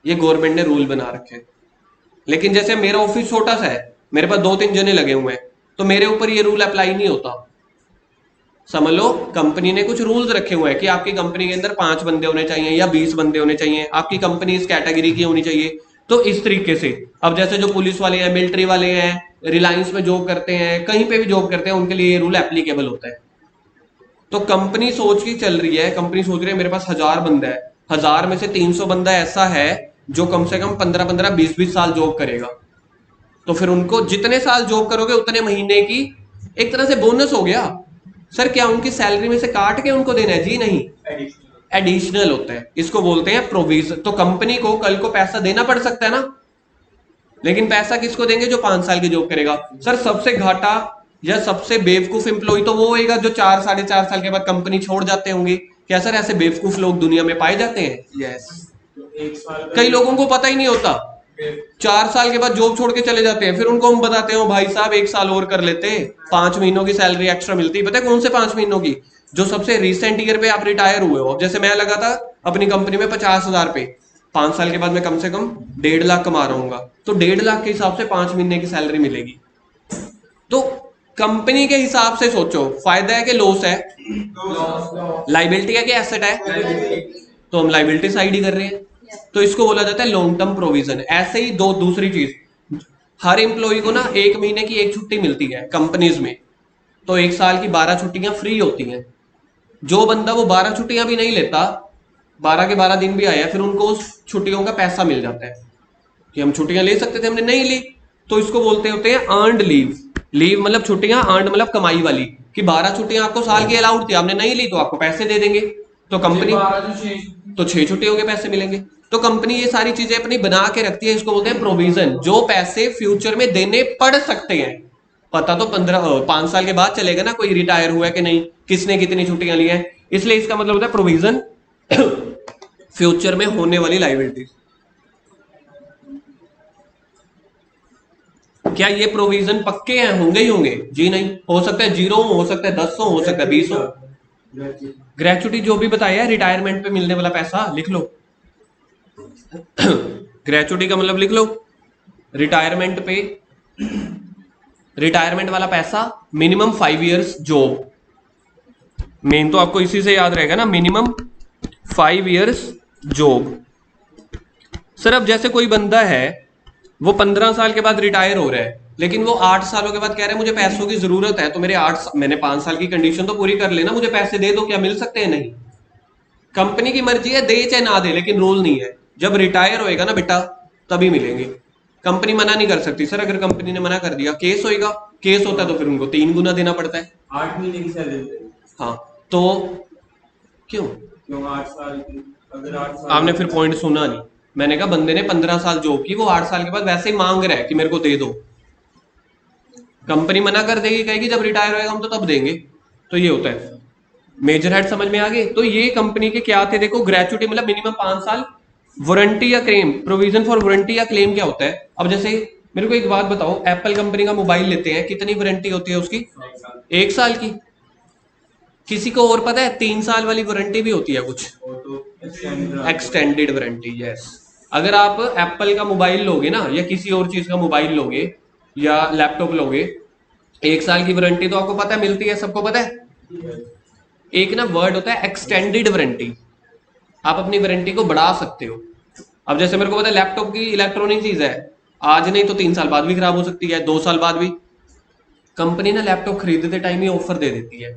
ये गवर्नमेंट ने रूल बना रखे हैं। लेकिन जैसे मेरा ऑफिस छोटा सा है, मेरे पास 2-3 जने लगे हुए हैं, तो मेरे ऊपर ये रूल अप्लाई नहीं होता। समझ लो कंपनी ने कुछ रूल्स रखे हुए हैं कि आपकी कंपनी के अंदर 5 बंदे होने चाहिए या 20 बंदे होने चाहिए, आपकी कंपनी इस कैटेगरी की होनी चाहिए। तो इस तरीके से अब जैसे जो पुलिस वाले हैं, मिलिट्री वाले हैं, रिलायंस में जॉब करते हैं, कहीं पे भी जॉब करते हैं, उनके लिए ये रूल एप्लीकेबल होता है। तो कंपनी सोच की चल रही है, कंपनी सोच रही है मेरे पास 1000 बंदा है, 1000 में से 300 बंदा ऐसा है जो कम से कम 15-15, 20-20 साल जॉब करेगा। तो फिर उनको जितने साल जॉब करोगे उतने महीने की एक तरह से बोनस हो गया। सर क्या उनकी सैलरी में से काट के उनको देना है? जी नहीं, एडिशनल होता है, इसको बोलते हैं प्रोविजन। तो कंपनी को कल को पैसा देना पड़ सकता है ना, लेकिन पैसा किसको देंगे? जो 5 साल की जॉब करेगा। सर सबसे घाटा या सबसे बेवकूफ एम्प्लॉय तो वो होगा जो 4-4.5 साल के बाद कंपनी छोड़ जाते होंगे। क्या सर ऐसे बेवकूफ लोग दुनिया में पाए जाते हैं? यस। एक साल कई लोगों को पता ही नहीं होता, 4 साल के बाद जॉब छोड़ के चले जाते हैं, फिर उनको हम बताते हैं भाई साहब 1 साल और कर लेते, 5 महीनों की सैलरी एक्स्ट्रा मिलती है। पता है कौन से 5 महीनों की? जो सबसे रिसेंट ईयर पे आप रिटायर हुए हो। जैसे मैं लगा था अपनी कंपनी में 50,000 पे, 5 साल के बाद मैं कम से कम 1.5 लाख कमा रहा हूँ, तो 1.5 लाख के हिसाब से 5 महीने की सैलरी मिलेगी। तो कंपनी के हिसाब से सोचो, फायदा है कि लॉस है? लाइबिलिटी है कि एसेट है? तो हम लाइबिलिटी साइड ही कर रहे हैं, तो इसको बोला जाता है लॉन्ग टर्म प्रोविजन। ऐसे ही दूसरी चीज, हर एम्प्लॉय को ना 1 महीने की 1 छुट्टी मिलती है कंपनीज में, तो 1 साल की 12 छुट्टियां फ्री होती हैं। जो बंदा वो 12 छुट्टियां भी नहीं लेता, 12 के 12 दिन भी आया, फिर उनको उस छुट्टियों का पैसा मिल जाता है कि हम छुट्टियां ले सकते थे, हमने नहीं ली, तो इसको बोलते होते हैं अर्नड लीव। लीव मतलब छुट्टियां, अर्नड मतलब कमाई वाली, कि 12 छुट्टियां आपको साल की अलाउड थी, आपने नहीं ली तो आपको पैसे दे देंगे। तो कंपनी तो 6 छुट्टियों के पैसे मिलेंगे। तो कंपनी ये सारी चीजें अपनी बना के रखती है, इसको बोलते हैं प्रोविजन। जो पैसे फ्यूचर में देने पड़ सकते हैं, पता तो 5 साल के बाद चलेगा ना कोई रिटायर हुआ है कि नहीं, किसने कितनी छुट्टियां ली हैं। इसलिए इसका मतलब होता है प्रोविजन फ्यूचर में होने वाली लाइबिलिटीज। क्या ये प्रोविजन पक्के हैं? होंगे ही होंगे? जी नहीं, हो सकता है 0 हो सकता है 10 हो सकता है 20 हो। ग्रेचुटी जो भी बताया है, रिटायरमेंट पे मिलने वाला पैसा लिख लो। ग्रेचुटी का मतलब लिख लो, रिटायरमेंट पे, रिटायरमेंट वाला पैसा, मिनिमम 5 इयर्स जॉब। मेन तो आपको इसी से याद रहेगा ना, मिनिमम 5 इयर्स जॉब। सर अब जैसे कोई बंदा है वो 15 साल के बाद रिटायर हो रहा है, लेकिन वो 8 सालों के बाद कह रहा है मुझे पैसों की जरूरत है, तो मेरे मैंने 5 साल की कंडीशन तो पूरी कर लेना, मुझे पैसे दे दो, क्या मिल सकते हैं? नहीं। कंपनी की मर्जी है, दे चाहे ना दे, लेकिन रूल नहीं है। जब रिटायर होएगा ना बेटा तभी मिलेंगे। कंपनी मना नहीं कर सकती। सर अगर कंपनी ने मना कर दिया केस होएगा, केस होता है तो फिर उनको 3 गुना देना पड़ता है। 8 महीने की सैलरी। हाँ तो क्यों 8 साल की, अगर 8 साल आपने फिर पॉइंट सुना नहीं। मैंने कहा बंदे ने 15 साल जॉब की, वो 8 साल के बाद वैसे ही मांग रहा है कि मेरे को दे दो। कंपनी मना कर देगी, कहेगी जब रिटायर होएगा हम तो तब देंगे। तो ये होता है। मेजर हेड समझ में आ गए? तो ये कंपनी के क्या थे देखो, ग्रेचुटी मतलब मिनिमम 5 साल, वारंटी या क्लेम, प्रोविजन फॉर वारंटी या क्लेम क्या होता है? अब जैसे मेरे को एक बात बताओ, एप्पल कंपनी का मोबाइल लेते हैं, कितनी वारंटी होती है उसकी? 1 साल की। किसी को और पता है 3 साल वाली वारंटी भी होती है कुछ, एक्सटेंडेड वारंटी। यस, अगर आप एप्पल का मोबाइल लोगे ना या किसी और चीज का मोबाइल लोगे या लैपटॉप लोगे, 1 साल की वारंटी तो आपको पता है मिलती है, सबको पता है। एक ना वर्ड होता है एक्सटेंडेड वारंटी, आप अपनी वारंटी को बढ़ा सकते हो। अब जैसे मेरे को पता है लैपटॉप की इलेक्ट्रॉनिक चीज है, आज नहीं तो 3 साल बाद भी खराब हो सकती है, 2 साल बाद भी। कंपनी ना लैपटॉप खरीदते टाइम ही ऑफर दे देती है,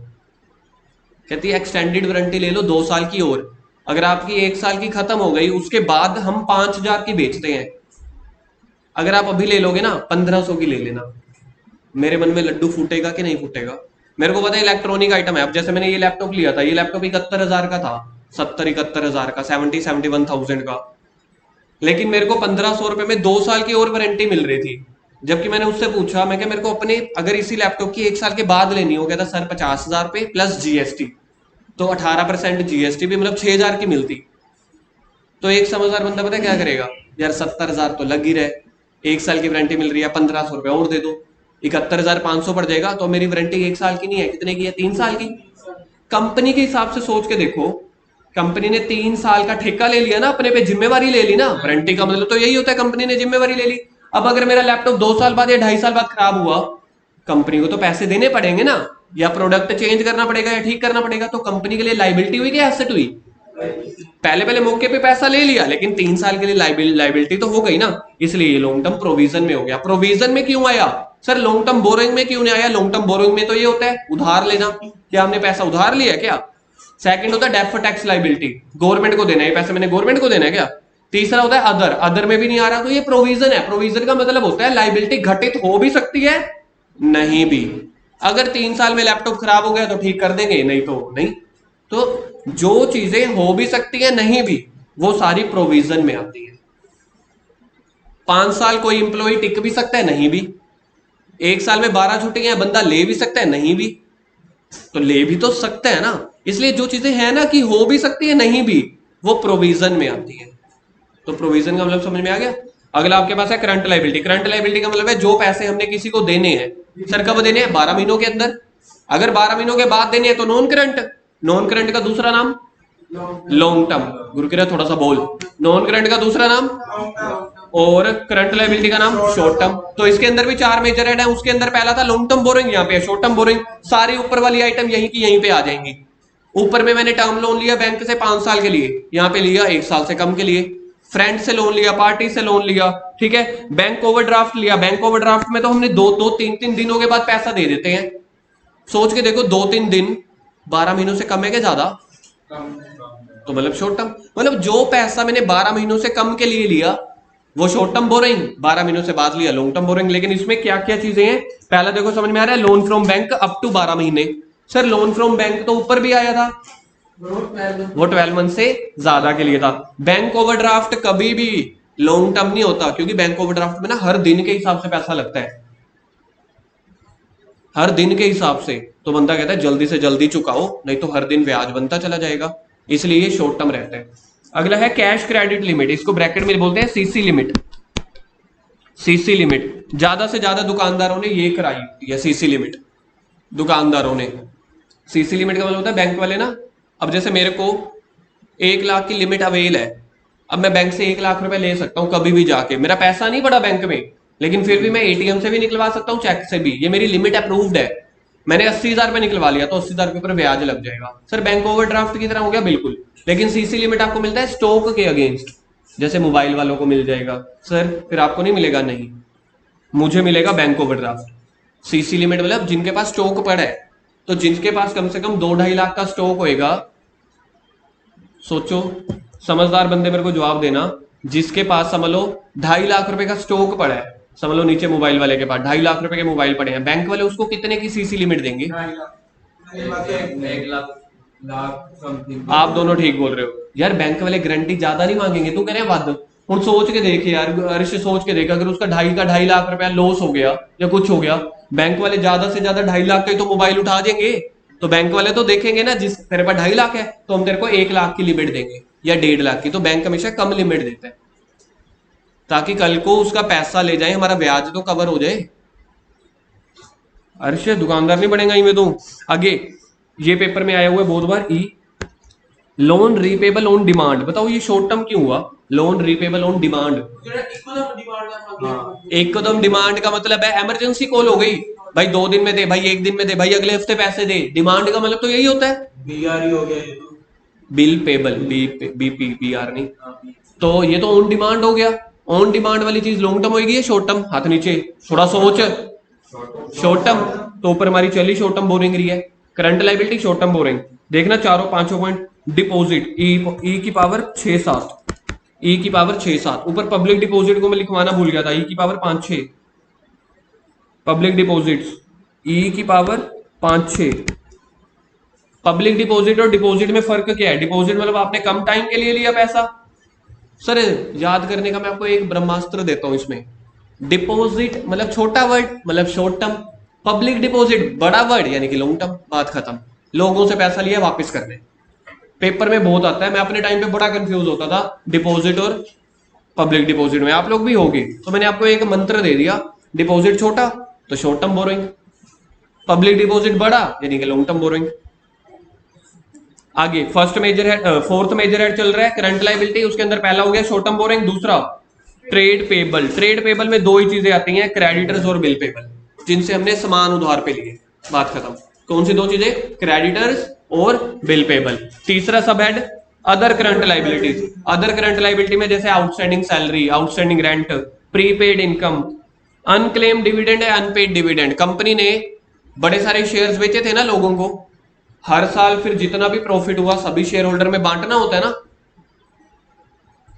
कहती है एक्सटेंडेड वारंटी ले लो 2 साल की और, अगर आपकी 1 साल की खत्म हो गई उसके बाद हम 5,000 की बेचते हैं, अगर आप अभी ले लोगे ना 1500 की ले लेना। मेरे मन में लड्डू फूटेगा कि नहीं फूटेगा? मेरे को पता है इलेक्ट्रॉनिक आइटम है। अब जैसे मैंने ये लैपटॉप लिया था, ये लैपटॉप 71,000 का था, 70-71,000 का, 71,000 का, लेकिन मेरे को 1,500 रुपए में 2 साल की और वारंटी मिल रही थी। जबकि मैंने उससे पूछा, मैं मेरे को अपने अगर इसी लैपटॉप की 1 साल के बाद लेनी हो, कहता सर 50,000 रुपए प्लस जीएसटी, तो 18% जीएसटी भी, मतलब 6,000 की मिलती। तो एक समझदार बंदा पता है क्या करेगा, यार 70,000 तो लग ही रहे, 1 साल की वारंटी मिल रही है, 1,500 रुपए और दे दो, 71,500 पड़ जाएगा, तो मेरी वारंटी 1 साल की नहीं है, कितने की है? 3 साल की। कंपनी के हिसाब से सोच के देखो, कंपनी ने 3 साल का ठेका ले लिया ना, अपने पे जिम्मेवारी ले ली ना। वारंटी का मतलब तो यही होता है, कंपनी ने जिम्मेवारी ले ली। अब अगर मेरा लैपटॉप 2 साल बाद या 2.5 साल बाद खराब हुआ, कंपनी को तो पैसे देने पड़ेंगे ना, या प्रोडक्ट चेंज करना पड़ेगा या ठीक करना पड़ेगा। तो कंपनी के लिए लाइबिलिटी हुई कि एसेट हुई? पहले पहले मौके पे पैसा ले लिया, लेकिन 3 साल के लिए लाइबिलिटी तो हो गई ना, इसलिए ये लॉन्ग टर्म प्रोविजन में हो गया। प्रोविजन में क्यों आया सर? लॉन्ग टर्म बोरोइंग में क्यों नहीं आया? लॉन्ग टर्म बोरोइंग में तो ये होता है उधार लेना, क्या हमने पैसा उधार लिया क्या? सेकंड होता है डेफर्ड टैक्स लाइबिलिटी, गवर्नमेंट को देना है, ये पैसा मैंने गवर्नमेंट को देना है क्या? तीसरा होता है अदर, अदर में भी नहीं आ रहा, तो ये प्रोविजन है। प्रोविजन का मतलब होता है लाइबिलिटी घटित हो भी सकती है, नहीं भी। अगर 3 साल में लैपटॉप खराब हो गया तो ठीक कर देंगे, नहीं तो नहीं। तो जो चीजें हो भी सकती है नहीं भी, वो सारी प्रोविजन में आती है। 5 साल कोई इंप्लॉय टिक भी सकता है, नहीं भी। 1 साल में 12 छुट्टियां बंदा ले भी सकता है, नहीं भी। तो ले भी तो सकता है ना। इसलिए जो चीजें हैं ना कि हो भी सकती है नहीं भी, वो प्रोविजन में आती है। तो प्रोविजन का मतलब समझ में आ गया। अगला आपके पास है करंट लाइबिलिटी। करंट लाइबिलिटी का मतलब है जो पैसे हमने किसी को देने हैं, सर कब देने हैं? 12 महीनों के अंदर। अगर 12 महीनों के बाद देने हैं तो नॉन करंट। नॉन करंट का दूसरा नाम लॉन्ग टर्म। गुरुकिरा थोड़ा सा बोल। नॉन करंट का दूसरा नाम और करंट लायबिलिटी का नाम शॉर्ट टर्म। तो इसके अंदर भी 4 मेजर हेड है। उसके अंदर पहला था लॉन्ग टर्म बोरिंग, यहाँ पे शॉर्ट टर्म बोरिंग। सारी ऊपर वाली आइटम यहीं की यहीं पे आ जाएंगी। ऊपर में मैंने टर्म लोन लिया बैंक से 5 साल के लिए, यहाँ पे लिया 1 साल से कम के लिए। फ्रेंड से लोन लिया, पार्टी से लोन लिया, ठीक है। बैंक ओवरड्राफ्ट लिया। बैंक ओवरड्राफ्ट में तो हमने 2-3 दिनों के बाद पैसा दे देते हैं। सोच के देखो 2-3 दिन 12 महीनों से कम है क्या ज्यादा? तो मतलब शॉर्ट टर्म। मतलब जो पैसा मैंने 12 महीनों से कम के लिए लिया वो शॉर्ट टर्म बोरिंग, 12 महीनों से बाद लिया लॉन्ग टर्म बोरिंग। लेकिन इसमें क्या क्या चीजें हैं पहला देखो, समझ में आ रहा है? Loan from bank up to 12 महीने। सर लोन फ्रॉम बैंक तो ऊपर भी आया था, वो 12 मंथ से ज्यादा के लिए था। बैंक ओवरड्राफ्ट कभी भी लॉन्ग टर्म नहीं होता, क्योंकि बैंक ओवरड्राफ्ट में ना हर दिन के हिसाब से पैसा लगता है। हर दिन के हिसाब से, तो बंदा कहता है जल्दी से जल्दी चुकाओ, नहीं तो हर दिन ब्याज बनता चला जाएगा, इसलिए ये शॉर्ट टर्म रहता है। अगला है कैश क्रेडिट लिमिट, इसको ब्रैकेट में बोलते हैं सीसी लिमिट। सीसी लिमिट ज्यादा से ज्यादा दुकानदारों ने ये कराई होती है, सीसी लिमिट दुकानदारों ने। सीसी लिमिट का मतलब होता है बैंक वाले ना, अब जैसे मेरे को 1 लाख की लिमिट अवेल है, अब मैं बैंक से 1 लाख रुपए ले सकता हूं कभी भी जाके, मेरा पैसा नहीं पड़ा बैंक में, लेकिन फिर भी मैं एटीएम से भी निकलवा सकता हूँ, चेक से भी, ये मेरी लिमिट अप्रूव्ड है। मैंने 80,000 रुपए निकलवा लिया तो 80,000 के ऊपर ब्याज लग जाएगा। सर बैंक ओवरड्राफ्ट की तरह हो गया, बिल्कुल। लेकिन सीसी लिमिट आपको मिलता है स्टॉक के अगेंस्ट, जैसे मोबाइल वालों को मिल जाएगा। सर फिर आपको नहीं मिलेगा, नहीं, मुझे मिलेगा बैंक ओवरड्राफ्ट। सीसी लिमिट मतलब जिनके पास स्टॉक पड़ा है, तो जिनके पास कम से कम 2-2.5 लाख का स्टॉक होएगा, सोचो, समझदार बंदे मेरे को जवाब देना, जिसके पास समझ लो 2.5 लाख रुपए का स्टॉक पड़ा है, समझ लो नीचे मोबाइल वाले के पास 2.5 लाख रुपए के मोबाइल पड़े हैं, बैंक वाले उसको कितने की सीसी लिमिट देंगे? 1 लाख समथिंग। आप दोनों ठीक बोल रहे हो यार, बैंक वाले गारंटी ज्यादा नहीं मांगेंगे, तू कह रहे वाद। ਹੁਣ सोच के देख यार, अर्श सोच के देख, अगर उसका 2.5 लाख रुपया लॉस हो गया या कुछ हो गया, बैंक वाले ज्यादा से ज्यादा 2.5 लाख का ही तो मोबाइल उठा देंगे। तो बैंक वाले तो देखेंगे ना, जिस तेरे पास 2.5 लाख है तो हम तेरे को 1 लाख की लिमिट देंगे या 1.5 लाख की, तो बैंक हमेशा कम लिमिट देता है ताकि कल को उसका पैसा ले जाए, हमारा ब्याज तो कवर हो जाए। अर्श दुकानदार नहीं बनेगा ही में तो। आगे ये पेपर में आया हुआ है बहुत बार, लोन रीपेबल ऑन डिमांड। बताओ ये शॉर्ट टर्म क्यों हुआ? लोन रीपेबल ऑन डिमांड, एकदम डिमांड का मतलब है इमरजेंसी कॉल हो गई, भाई 2 दिन में दे, भाई 1 दिन में दे, भाई अगले हफ्ते पैसे दे। डिमांड का मतलब तो यही होता है, बीआर ही हो गया ये तो। बिल पेबल, बीपीआर नहीं, तो ये तो ऑन डिमांड हो गया। ऑन डिमांड वाली चीज लॉन्ग टर्म होगी या शॉर्ट टर्म? हाथ नीचे, थोड़ा सोच। शॉर्ट टर्म तो ऊपर हमारी चली, शॉर्ट टर्म बोरिंग रही है। Current liability short term borrowing, देखना चारों पांचों पॉइंट। डिपॉजिट ई की पावर 6-7, ई की पावर 6-7। ऊपर पब्लिक डिपॉजिट को मैं लिखवाना भूल गया था, ई की पावर 5-6। पब्लिक डिपॉजिट्स ई की पावर 5-6। पब्लिक डिपॉजिट और डिपॉजिट में फर्क क्या है? डिपॉजिट मतलब आपने कम टाइम के लिए लिया पैसा। सर याद करने का मैं आपको एक ब्रह्मास्त्र देता हूं इसमें। डिपॉजिट मतलब छोटा वर्ड, मतलब शॉर्ट टर्म। पब्लिक डिपॉजिट बड़ा वर्ड, यानी कि लॉन्ग टर्म। बात खत्म। लोगों से पैसा लिया वापस करने। पेपर में बहुत आता है, मैं अपने टाइम पे बड़ा कंफ्यूज होता था डिपॉजिट और पब्लिक डिपॉजिट में, आप लोग भी होगे। तो मैंने आपको एक मंत्र दे दिया, डिपॉजिट छोटा तो short term borrowing, public deposit बड़ा यानी कि लॉन्ग टर्म बोरोइंग। आगे first major head, fourth major head चल रहा है करंट लायबिलिटी, उसके अंदर पहला हो गया शॉर्ट टर्म बोरोइंग, दूसरा ट्रेड पेबल। ट्रेड पेबल में 2 ही चीजें आती हैं, क्रेडिटर्स और बिल पेबल, जिनसे हमने सामान उधार पे लिए। बात खत्म। कौन सी 2 चीजें? क्रेडिटर्स और बिल पेबल। तीसरा सब head other current liabilities. Other current liability में जैसे outstanding salary, outstanding rent, prepaid income, unclaim dividend है, अनपेड डिविडेंड। कंपनी ने बड़े सारे शेयर्स बेचे थे ना लोगों को, हर साल फिर जितना भी प्रॉफिट हुआ सभी शेयर होल्डर में बांटना होता है ना।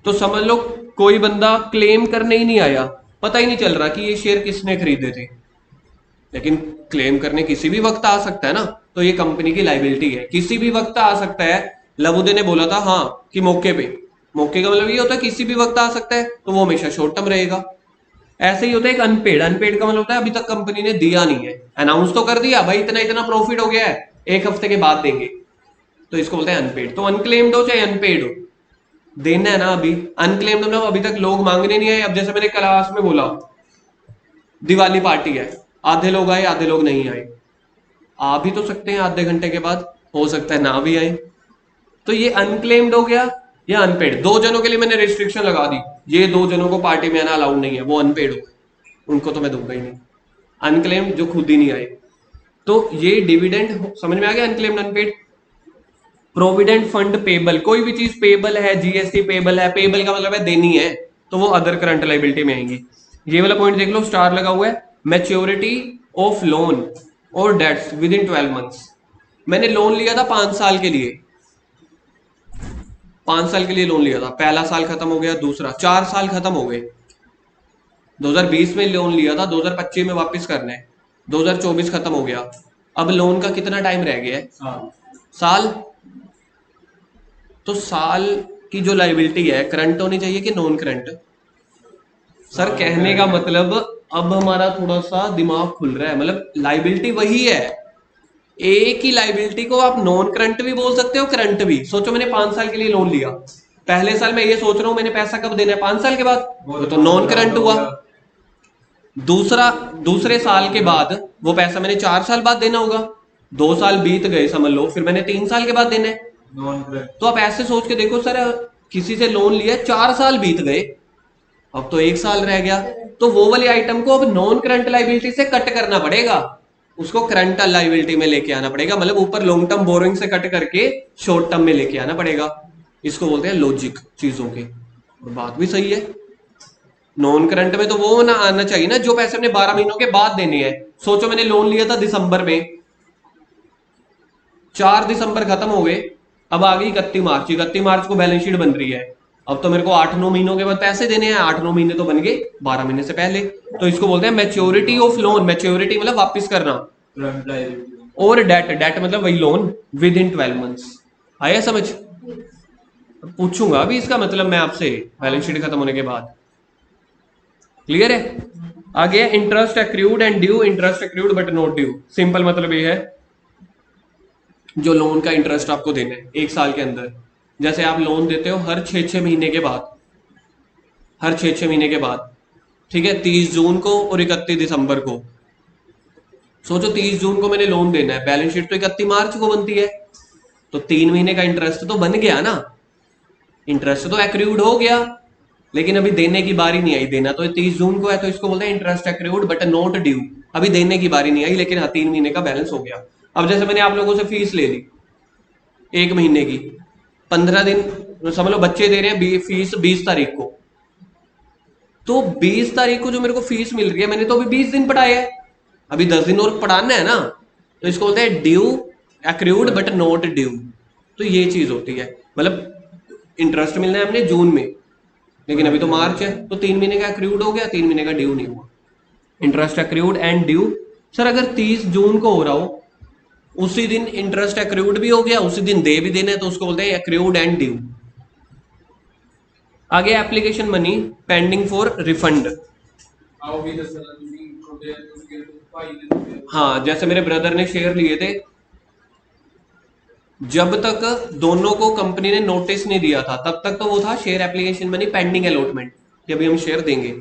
तो समझ लो कोई बंदा क्लेम करने ही नहीं आया, पता ही नहीं चल रहा कि ये शेयर किसने खरीदे थे, लेकिन क्लेम करने किसी भी वक्त आ सकता है ना, तो ये कंपनी की लाइबिलिटी है, किसी भी वक्त आ सकता है। लबुदे ने बोला था हाँ कि मौके पे, मौके का मतलब ये होता है किसी भी वक्त आ सकता है, तो वो हमेशा शॉर्ट टर्म रहेगा। ऐसे ही होता है एक अनपेड। अनपेड का मतलब होता है अभी तक कंपनी ने दिया नहीं है, अनाउंस तो कर दिया भाई इतना इतना प्रॉफिट हो गया है, 1 हफ्ते के बाद देंगे, तो इसको बोलते हैं अनपेड। तो अनक्लेम्ड हो चाहे अनपेड हो, देना है ना अभी। अनक्लेम्ड मतलब अभी तक लोग मांगने नहीं आए। अब जैसे मैंने क्लास में बोला दिवाली पार्टी है, आधे लोग आए आधे लोग नहीं आए, आ भी तो सकते हैं आधे घंटे के बाद, हो सकता है ना भी आए, तो ये अनक्लेम्ड हो गया या अनपेड। 2 जनों के लिए मैंने रिस्ट्रिक्शन लगा दी, ये 2 जनों को पार्टी में आना अलाउड नहीं है, वो अनपेड हो गए, उनको तो मैं दूंगा ही नहीं। अनक्लेम्ड जो खुद ही नहीं आए, तो ये डिविडेंड समझ में आ गया। Unclaimed unpaid. Provident fund payable, कोई भी चीज पेबल है, जीएसटी पेबल है, पेबल का मतलब है देनी है, तो वो अदर करंट लायबिलिटी में आएंगी। ये वाला पॉइंट देख लो, स्टार लगा हुआ है। मैच्योरिटी ऑफ लोन और डेट्स विद इन 12 मंथ्स। मैंने लोन लिया था 5 साल के लिए, 5 साल के लिए लोन लिया था, पहला साल खत्म हो गया, दूसरा, 4 साल खत्म हो गए। 2020 में लोन लिया था, 2025 में वापस करना है, 2024 खत्म हो गया। अब लोन का कितना टाइम रह गया है? साल। तो साल की जो लायबिलिटी है करंट होनी चाहिए कि नॉन करंट? सर कहने का मतलब अब हमारा थोड़ा सा दिमाग खुल रहा है, मतलब लाइबिलिटी वही है, एक ही लाइबिलिटी को आप नॉन करंट भी बोल सकते हो, करंट भी। सोचो मैंने 5 साल के लिए लोन लिया, पहले साल मैं ये सोच रहा हूं मैंने पैसा कब देना है, 5 साल के बाद, तो नॉन करंट हुआ। दूसरे साल के बाद वो पैसा मैंने 4 साल बाद देना होगा, 2 साल बीत गए समझ लो, फिर मैंने 3 साल के बाद देना है। Non current. तो आप ऐसे सोच के देखो सर, किसी से लोन लिया 4 साल बीत गए, अब तो 1 साल रह गया, तो वो वाली आइटम को अब नॉन करंट लाइबिलिटी से कट करना पड़ेगा, उसको करंट लाइबिलिटी में लेके आना पड़ेगा, मतलब ऊपर लॉन्ग टर्म बोरिंग से कट करके शॉर्ट टर्म में लेके आना पड़ेगा। इसको बोलते हैं लॉजिक चीजों के, और बात भी सही है। नॉन करंट में तो वो ना आना चाहिए ना जो पैसे हमने 12 महीनों के बाद देने हैं। सोचो मैंने लोन लिया था दिसंबर में, 4 दिसंबर खत्म हो गए, अब आ गई 31 मार्च, 31 मार्च को बैलेंस शीट बन रही है, अब तो मेरे को 8-9 महीनों के बाद पैसे देने हैं, 8-9 महीने तो बन गए 12 महीने से पहले, तो इसको बोलते हैं मैच्योरिटी ऑफ लोन। मैच्योरिटी मतलब वापस करना, करंट लायबिलिटी। और डेट, डेट मतलब वही लोन विद इन 12 मंथ्स। आया समझ? पूछूंगा अभी इसका मतलब मैं आपसे बैलेंस शीट खत्म होने के बाद। क्लियर है? आगे interest accrued and due. Interest accrued but not due, simple मतलब ये है जो लोन का इंटरेस्ट आपको देना है 1 साल के अंदर, जैसे आप लोन देते हो हर 6-6 महीने के बाद, हर 6-6 महीने के बाद, ठीक है, 30 जून को और 31 दिसंबर को। सोचो 30 जून को मैंने लोन देना है, बैलेंस शीट तो 31 मार्च को बनती है, तो 3 महीने का इंटरेस्ट तो बन गया ना, इंटरेस्ट तो एक्रूड हो गया, लेकिन अभी देने की बारी नहीं आई। देना तो 30 जून को है, तो इसको बोलते हैं interest accrued but not due. अभी देने की बारी नहीं आई, लेकिन हाँ 3 महीने का बैलेंस हो गया। अब जैसे मैंने आप लोगों से फीस ले ली 1 महीने की, 15 दिन समझ लो बच्चे दे रहे हैं फीस 20 तारीख को, तो 20 तारीख को जो मेरे को फीस मिल रही है, मैंने तो अभी 20 दिन पढ़ाया है, अभी 10 दिन और पढ़ाना है ना, तो इसको बोलते हैं due accrued but not due. तो ये चीज होती है, मतलब इंटरेस्ट मिलना है हमने जून में, लेकिन अभी तो मार्च है, तो 3 महीने का एक्रूड हो गया, 3 महीने का ड्यू नहीं हुआ। Interest accrued and due. Sir अगर 30 जून को हो रहा हो, उसी दिन इंटरेस्ट एक्रूड भी हो गया, उसी दिन दे भी देना है, तो उसको बोलते हैं एक्रूड एंड ड्यू। आगे application money pending for refund. आओ भी दस साल ਤੁਸੀਂ छोटे उसके भाई ने हाँ, जैसे मेरे ब्रदर ने शेयर लिए थे, जब तक दोनों को कंपनी ने नोटिस नहीं दिया था तब तक तो वो था share application money pending allotment, कि अभी हम शेयर देंगे।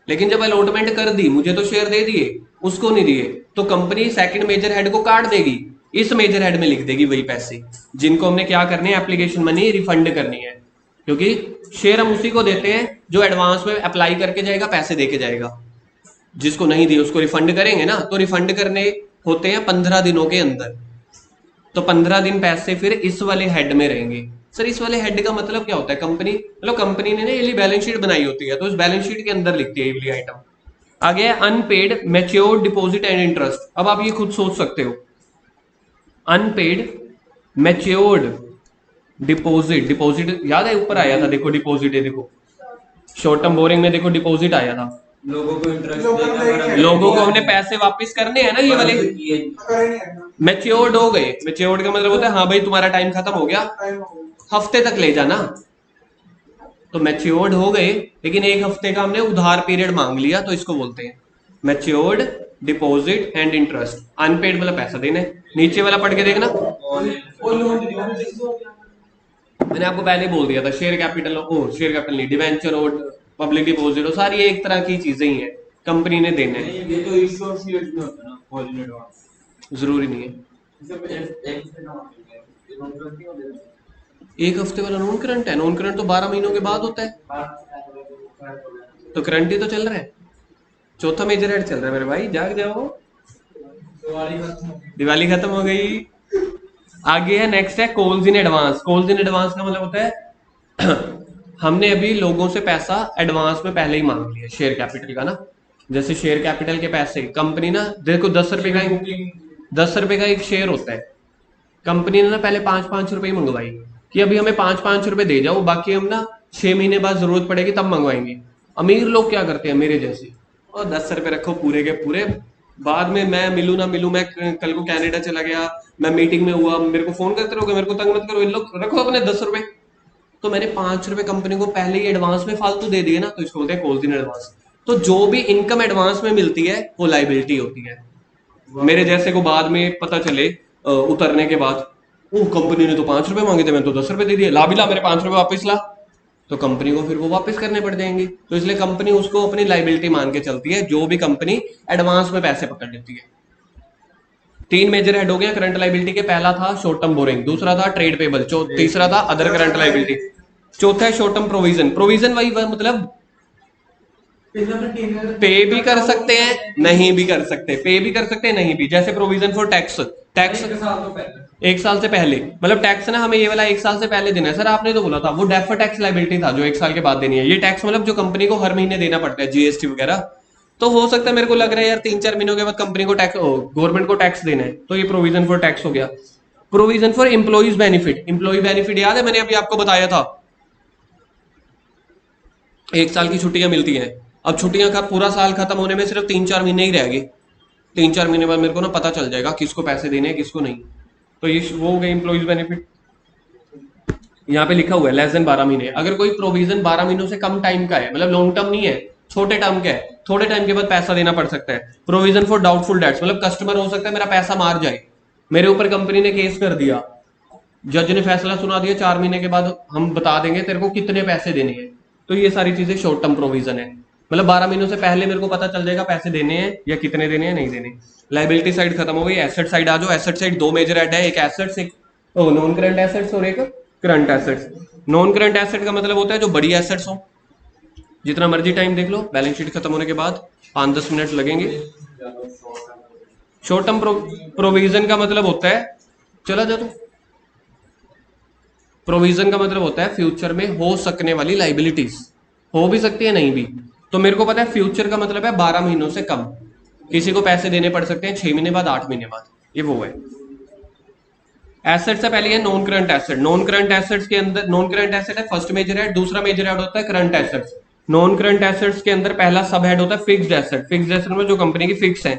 लेकिन जब अलॉटमेंट कर दी, मुझे तो शेयर दे दिए, उसको नहीं दिए, तो कंपनी सेकंड मेजर हेड को काट देगी, इस मेजर हेड में लिख देगी वही पैसे जिनको हमने क्या करने हैं, एप्लीकेशन मनी रिफंड करनी है। क्योंकि शेयर हम उसी को देते हैं जो एडवांस में अप्लाई करके जाएगा, पैसे देके जाएगा, जिसको नहीं दिए उसको रिफंड करेंगे ना, तो रिफंड करने होते हैं 15 दिनों के अंदर, तो 15 दिन पैसे फिर इस वाले हेड में रहेंगे। सर इस वाले हेड का मतलब क्या होता है? कंपनी, मतलब कंपनी ने ना ये बैलेंस शीट बनाई होती है, तो इस बैलेंस शीट के अंदर लिखती है ये वाली आइटम। आगे है unpaid matured deposit and interest. अब आप ये खुद सोच सकते हो, अनपेड मैच्योर्ड डिपॉजिट, डिपॉजिट याद है ऊपर आया था, देखो डिपॉजिट है, देखो शॉर्ट टर्म बोरिंग में देखो डिपॉजिट आया था, लोगों को इंटरेस्ट लोगों को हमने पैसे वापस करने हैं ना, ये वाले मैच्योर्ड हो गए। मैच्योर्ड का मतलब होता है हाँ भाई तुम्हारा टाइम खत्म हो गया, हफ्ते तक ले जाना, तो मैच्योर्ड हो गए, लेकिन 1 हफ्ते का हमने उधार पीरियड मांग लिया, तो इसको बोलते हैं matured deposit and interest. Unpaid वाला पैसा देना है, नीचे वाला पढ़ के देखना, मैंने आपको पहले बोल दिया था, शेयर कैपिटल ओ शेयर कैपिटल नहीं, डिवेंचर और पब्लिक डिपॉजिट और सारी एक तरह की चीजें ही है, कंपनी ने देना है, ये तो इश्यू ऑफ शेयर्स में होता है ना, फॉरेन एडवांस जरूरी नहीं है। एक हफ्ते वाला नॉन करंट है, नॉन करंट तो 12 महीनों के बाद होता है, तो करंट ही तो चल रहा है, चौथा मेजर हेड चल रहा है मेरे भाई, जाग जाओ, दिवाली खत्म हो गई। आगे है नेक्स्ट है calls in advance. Calls in advance का मतलब होता है हमने अभी लोगों से पैसा एडवांस में पहले ही मांग लिया शेयर कैपिटल का ना, जैसे शेयर कैपिटल के पैसे कंपनी ना, देखो 10 रुपए का 10 रुपए का एक शेयर होता है, कंपनी ने ना पहले 5-5 रुपए ही मंगवाई कि अभी हमें 5-5 रुपए दे जाओ, बाकी हम ना 6 महीने बाद जरूरत पड़ेगी तब मंगवाएंगे। अमीर लोग क्या करते हैं मेरे जैसे, और 10 रुपए रखो पूरे के पूरे, बाद में मैं मिलूं ना मिलूं, मैं कल को कनाडा चला गया, मैं मीटिंग में हुआ, मेरे को फोन करते रहोगे, मेरे को तंग मत करो, इन लोग रखो अपने 10 रुपए। तो मैंने 5 रुपए कंपनी को पहले ही एडवांस में फालतू दे दिए ना, तो इसको बोलते हैं कॉल्स इन एडवांस। तो जो भी इनकम एडवांस में मिलती है वो लाइबिलिटी होती है। मेरे जैसे को बाद में पता चले उतरने के बाद, ओ कंपनी ने तो 5 रुपए मांगे थे, मैंने तो 10 रुपए दे दिए, ला भी ला, मेरे 5 रुपए वापस ला, तो कंपनी को फिर वो वापस करने पड़ जाएंगे। तो इसलिए कंपनी उसको अपनी लाइबिलिटी मान के चलती है जो भी कंपनी एडवांस में पैसे पकड़ लेती है। 3 मेजर हेड हो गया करंट लाइबिलिटी के। पहला था शॉर्ट टर्म बोरिंग, दूसरा था ट्रेड पेबल, तीसरा था अदर करंट लाइबिलिटी, चौथा है शॉर्ट टर्म प्रोविजन। प्रोविजन वही मतलब पे भी कर सकते हैं नहीं भी कर सकते, पे भी कर सकते हैं नहीं भी। जैसे प्रोविजन फॉर टैक्स, टैक्स 1 साल से पहले, मतलब टैक्स ना हमें ये वाला 1 साल से पहले देना है। सर आपने तो बोला था वो डेफर टैक्स लाइबिलिटी था जो 1 साल के बाद देनी है। ये टैक्स मतलब जो कंपनी को हर महीने देना पड़ता है, जीएसटी वगैरह। तो हो सकता है मेरे को लग रहा है यार 3-4 महीनों के बाद कंपनी को टैक्स, गवर्नमेंट को टैक्स देना है, तो ये प्रोविजन फॉर टैक्स हो गया। Provision for employees benefit, employ benefit याद है मैंने अभी आपको बताया था, 1 साल की छुट्टियां मिलती हैं। अब छुट्टियां का पूरा साल खत्म होने में सिर्फ 3-4 महीने ही रह गए। 3-4 महीने बाद मेरे को ना पता चल जाएगा किसको पैसे देने हैं किसको नहीं। तो ये वो हो गए एम्प्लॉइज बेनिफिट। यहाँ पे लिखा हुआ है लेस देन 12 महीने। अगर कोई प्रोविजन 12 महीनों से कम टाइम का है, मतलब लॉन्ग टर्म नहीं है, छोटे टर्म का है, थोड़े टाइम के बाद पैसा देना पड़ सकता है। प्रोविजन फॉर डाउटफुल डेट्स, मतलब कस्टमर हो सकता है मेरा पैसा मार जाए, मेरे ऊपर कंपनी ने केस कर दिया, जज ने फैसला सुना दिया, 4 महीने के बाद हम बता देंगे तेरे को कितने पैसे देने हैं। तो ये सारी चीजें शॉर्ट टर्म प्रोविजन है, मतलब 12 महीनों से पहले मेरे को पता चल जाएगा पैसे देने हैं या कितने देने हैं नहीं देने। लाइबिलिटी साइड खत्म हो गई, एसेट साइड आ जाओ। एसेट साइड 2 मेजर हेड है, एक एसेट्स, एक नॉन करंट एसेट्स और एक current assets. Non current asset का मतलब होता है जो बड़ी एसेट्स हो, जितना मर्जी टाइम देख लो, बैलेंस शीट खत्म होने के बाद 5-10 मिनट लगेंगे। शॉर्ट टर्म प्रोविजन का मतलब होता है, चला जा तो, प्रोविजन का मतलब होता है फ्यूचर में हो सकने वाली लाइबिलिटीज, हो भी सकती है नहीं भी। तो मेरे को पता है फ्यूचर का मतलब है 12 महीनों से कम, किसी को पैसे देने पड़ सकते हैं 6 महीने बाद, 8 महीने बाद, ये वो है। एसेट से पहले है non current asset. Non current assets के अंदर, नॉन करंट एसेट है फर्स्ट मेजर हेड, दूसरा मेजर हेड होता है current assets. Non current assets के अंदर पहला सब हेड होता है फिक्स्ड एसेट। फिक्स्ड एसेट में जो कंपनी की फिक्स है,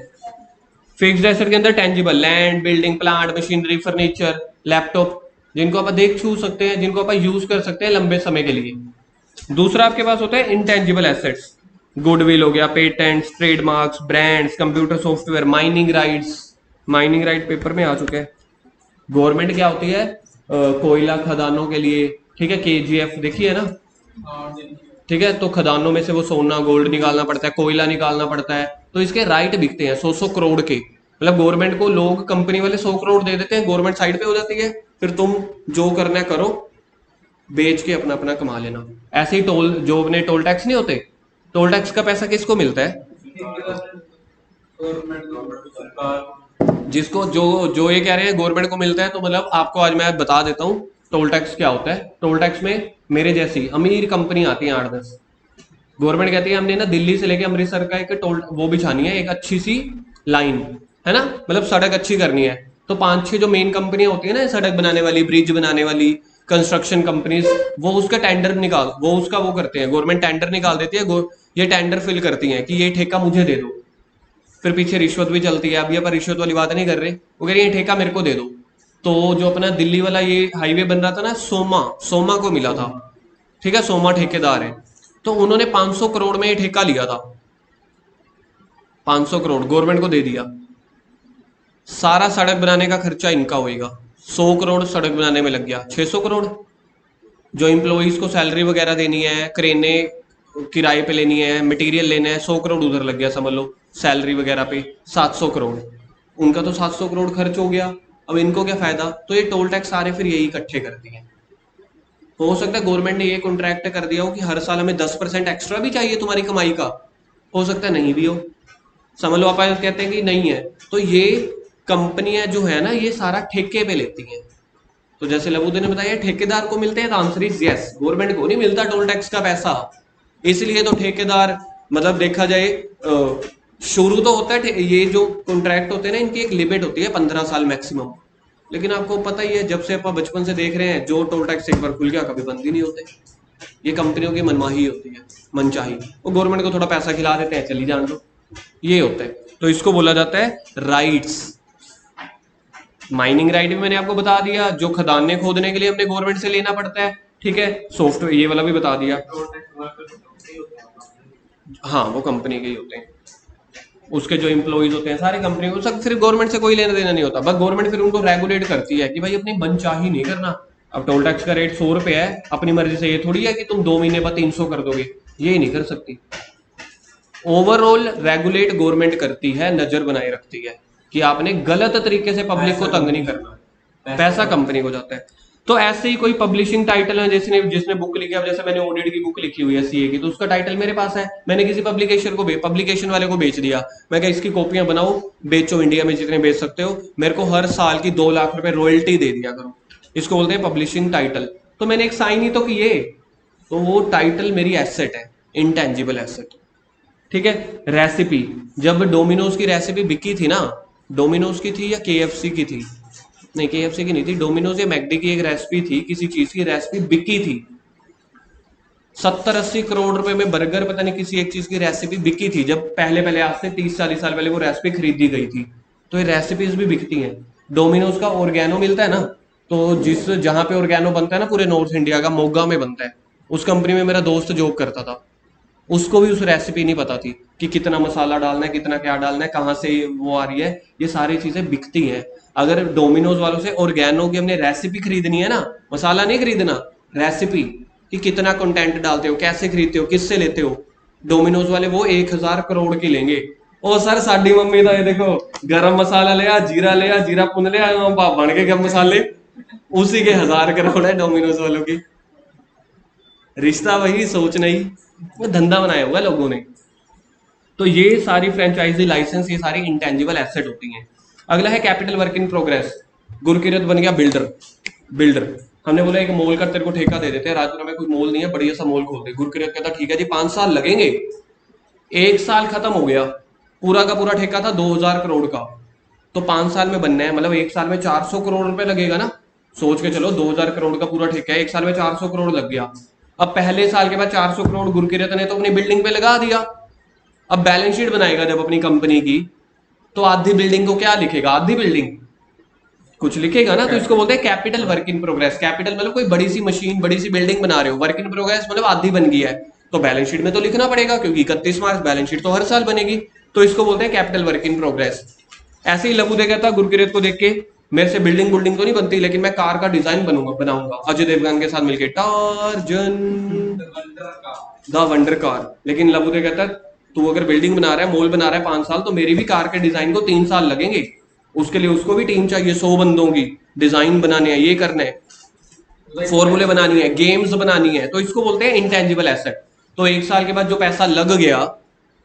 फिक्स्ड एसेट के अंदर tangible, land, building, plant, machinery, furniture, laptop, जिनको आप देख छू सकते हैं, जिनको आप यूज कर सकते हैं लंबे समय के लिए। दूसरा आपके पास होता है इंटेंजिबल एसेट्स, गुडविल हो गया, patents, trademarks, brands, computer software, mining rights. Mining right paper में आ चुके हैं। गवर्नमेंट क्या होती है, कोयला खदानों के लिए, ठीक है, केजीएफ देखिए ना, ठीक है, तो खदानों में से वो सोना गोल्ड निकालना पड़ता है, कोयला निकालना पड़ता है, तो इसके राइट बिकते हैं 100-100 करोड़ के। मतलब गवर्नमेंट को लोग, कंपनी वाले 100 करोड़ दे देते हैं, गवर्नमेंट साइड पे हो जाती है, फिर तुम जो करना है करो, बेच के अपना अपना कमा लेना। ऐसे ही टोल, जो अपने टोल टैक्स नहीं होते, टोल टैक्स का पैसा किसको मिलता है, जिसको, जो ये कह रहे हैं गवर्नमेंट को मिलता है। तो मतलब आपको आज मैं बता देता हूँ टोल टैक्स क्या होता है। टोल टैक्स में मेरे जैसी अमीर कंपनी आती है 8-10, गवर्नमेंट कहती है हमने ना दिल्ली से लेके अमृतसर का एक टोल वो बिछानी है, एक अच्छी सी लाइन है ना, मतलब सड़क अच्छी करनी है। तो 5-6 जो मेन कंपनियां होती है ना, सड़क बनाने वाली, ब्रिज बनाने वाली, कंस्ट्रक्शन कंपनीज, वो उसका टेंडर निकाल, वो उसका वो करते हैं, गवर्नमेंट टेंडर निकाल देती है, ये टेंडर फिल करती है कि ये ठेका मुझे दे दो। फिर पीछे रिश्वत भी चलती है, अभी अपन रिश्वत वाली बात नहीं कर रहे, वो कह रही है ये ठेका मेरे को दे दो। तो जो अपना दिल्ली वाला ये हाईवे बन रहा था ना, सोमा को मिला था, ठीक है, सोमा ठेकेदार है, तो उन्होंने 500 करोड़ में ये ठेका लिया था, 500 करोड़ गवर्नमेंट को दे दिया। सारा सड़क बनाने का खर्चा इनका होएगा, 100 करोड़ सड़क बनाने में लग गया, 600 करोड़ जो एम्प्लॉइज को सैलरी वगैरह देनी है, क्रेने किराए पे लेनी है, मटेरियल लेना है, 100 करोड़ उधर लग गया, समझ लो सैलरी वगैरह पे 700 करोड़, उनका तो 700 करोड़ खर्च हो गया। अब इनको क्या फायदा, तो ये टोल टैक्स सारे फिर यही इकट्ठे करती हैं। हो सकता है गवर्नमेंट ने ये कॉन्ट्रैक्ट कर दिया हो कि हर साल हमें 10% एक्स्ट्रा भी चाहिए तुम्हारी कमाई का, हो सकता है नहीं भी हो, समझ लो। आप कहते हैं कि नहीं है, तो ये कंपनियां जो है ना, ये सारा ठेके पे लेती हैं। तो जैसे लबूदे ने बताया ठेकेदार को मिलते हैं, तो आंसर इज यस, गवर्नमेंट को नहीं मिलता टोल टैक्स का पैसा। इसलिए तो ठेकेदार, मतलब देखा जाए शुरू तो होता है, ये जो कॉन्ट्रैक्ट होते हैं ना, इनकी एक लिमिट होती है 15 साल मैक्सिमम। लेकिन आपको पता ही है, जब से आप बचपन से देख रहे हैं, जो टोल टैक्स एक बार खुल गया कभी बंद ही नहीं होते। ये कंपनियों की मनमाही होती है, मनचाही, वो गवर्नमेंट को थोड़ा पैसा खिला देते हैं, चली जान दो, ये होता है। तो इसको बोला जाता है राइट्स। माइनिंग राइट भी मैंने आपको बता दिया, जो खदानें खोदने के लिए हमने गवर्नमेंट से लेना पड़ता है, ठीक है, सॉफ्टवेयर ये वाला भी बता दिया। हाँ वो कंपनी के ही होते हैं, उसके जो इम्प्लॉइज होते हैं सारे कंपनी को, सब सिर्फ गवर्नमेंट से कोई लेना देना नहीं होता, बस गवर्नमेंट फिर उनको रेगुलेट करती है कि भाई अपनी मनचाही नहीं करना। अब टोल टैक्स का रेट 100 रुपये है, अपनी मर्जी से ये थोड़ी है कि तुम 2 महीने बाद 300 कर दोगे, ये नहीं कर सकती। ओवरऑल रेगुलेट गवर्नमेंट करती है, नजर बनाए रखती है कि आपने गलत तरीके से पब्लिक को तंग नहीं करना, पैसा कंपनी को जाता है। तो ऐसे ही कोई पब्लिशिंग टाइटल है, जिसने जिसने बुक लिखी, अब जैसे मैंने ऑडिट की बुक लिखी हुई है सीए की, तो उसका टाइटल मेरे पास है, मैंने किसी पब्लिकेशन वाले को बेच दिया, मैं क्या इसकी कॉपियां बनाओ बेचो, इंडिया में जितने बेच सकते हो, मेरे को हर साल की 2 लाख रुपए रॉयल्टी दे दिया करो, इसको बोलते हैं पब्लिशिंग टाइटल। तो मैंने एक साइन ही तो किए, तो वो टाइटल मेरी एसेट है, इंटेंजिबल एसेट। ठीक है। रेसिपी, जब डोमिनोज की रेसिपी बिकी थी ना, डोमिनोज की थी या केएफसी की थी, नहीं केएफसी की नहीं थी, डोमिनोज या मैकडी की एक रेसिपी थी, किसी चीज की रेसिपी बिकी थी, 70-80 करोड़ रुपए में बर्गर, पता नहीं किसी एक चीज की रेसिपी बिकी थी, जब पहले पहले आज से 30-40 साल पहले वो रेसिपी खरीदी गई थी। तो ये रेसिपीज भी बिकती हैं। डोमिनोज का ऑर्गेनो मिलता है ना, तो जिस जहां पे ऑर्गेनो बनता है ना पूरे नॉर्थ इंडिया का, मोगा में बनता है, उस कंपनी में मेरा दोस्त जॉब करता था, उसको भी उस रेसिपी नहीं पता थी कि कितना मसाला डालना है, कितना क्या डालना है, कहाँ से वो आ रही है, ये सारी चीजें बिकती हैं। अगर डोमिनोज वालों से ऑर्गेनो की हमने रेसिपी खरीदनी है ना, मसाला नहीं खरीदना, रेसिपी कि कितना कंटेंट डालते हो, कैसे खरीदते हो, किससे लेते हो, डोमिनोज वाले वो 1000 करोड़ की लेंगे। ओ सर साडी मम्मी तो ये देखो गरम मसाला लिया, जीरा पुन लिया, बन के गरम मसाले, उसी के 1000 करोड़ है डोमिनोज वालों की। रिश्ता वही, सोच नहीं, वो धंधा बनाया हुआ है लोगों ने। तो ये सारी फ्रेंचाइजी लाइसेंस, ये सारी इंटेंजिबल एसेट होती हैं। अगला है capital work in progress. Gurkirat बन गया बिल्डर। बिल्डर, हमने बोला एक मॉल का तेरे को ठेका दे देते हैं, राजपुरा में कोई मॉल नहीं है, बढ़िया सा मॉल खोल दे। गुरकिरत कहता ठीक है जी 5 साल लगेंगे। 1 साल खत्म हो गया, पूरा का पूरा ठेका था 2000 करोड़ का, तो 5 साल में बनना है, मतलब 1 साल में 400 करोड़ रुपए लगेगा ना, सोच के चलो 2000 करोड़ का पूरा ठेका है, 1 साल में 400 करोड़ लग गया। अब पहले साल के बाद 400 करोड़ गुरकिरत ने तो अपनी बिल्डिंग पे लगा दिया। अब बैलेंस शीट बनाएगा जब अपनी कंपनी की, तो आधी बिल्डिंग को क्या लिखेगा, आधी बिल्डिंग कुछ लिखेगा ना, तो इसको बोलते हैं capital work in progress. Capital मतलब कोई बड़ी सी मशीन, बड़ी सी बिल्डिंग बना रहे हो, वर्क इन प्रोग्रेस मतलब आधी बन गई है, तो बैलेंस शीट में तो लिखना पड़ेगा, क्योंकि 31 मार्च बैलेंस शीट तो हर साल बनेगी, तो इसको बोलते हैं कैपिटल वर्क इन प्रोग्रेस। ऐसे ही लघु कहता गुरकिरत को देख के, मेरे से बिल्डिंग तो नहीं बनती, लेकिन मैं कार का डिजाइन बनाऊंगा अजय देवगन के साथ मिलकर, टार्जन द वंडर कार। लेकिन लघु कहता तू अगर बिल्डिंग बना रहा है, मॉल बना रहा है 5 साल, तो मेरी भी कार के डिजाइन को 3 साल लगेंगे, उसके लिए उसको भी टीम चाहिए, 100 बंदों की, डिजाइन बनाने हैं, ये करने हैं, फॉर्मूले बनानी है, गेम्स बनानी है, तो इसको बोलते हैं इंटेंजिबल एसेट। तो 1 साल के बाद जो पैसा लग गया,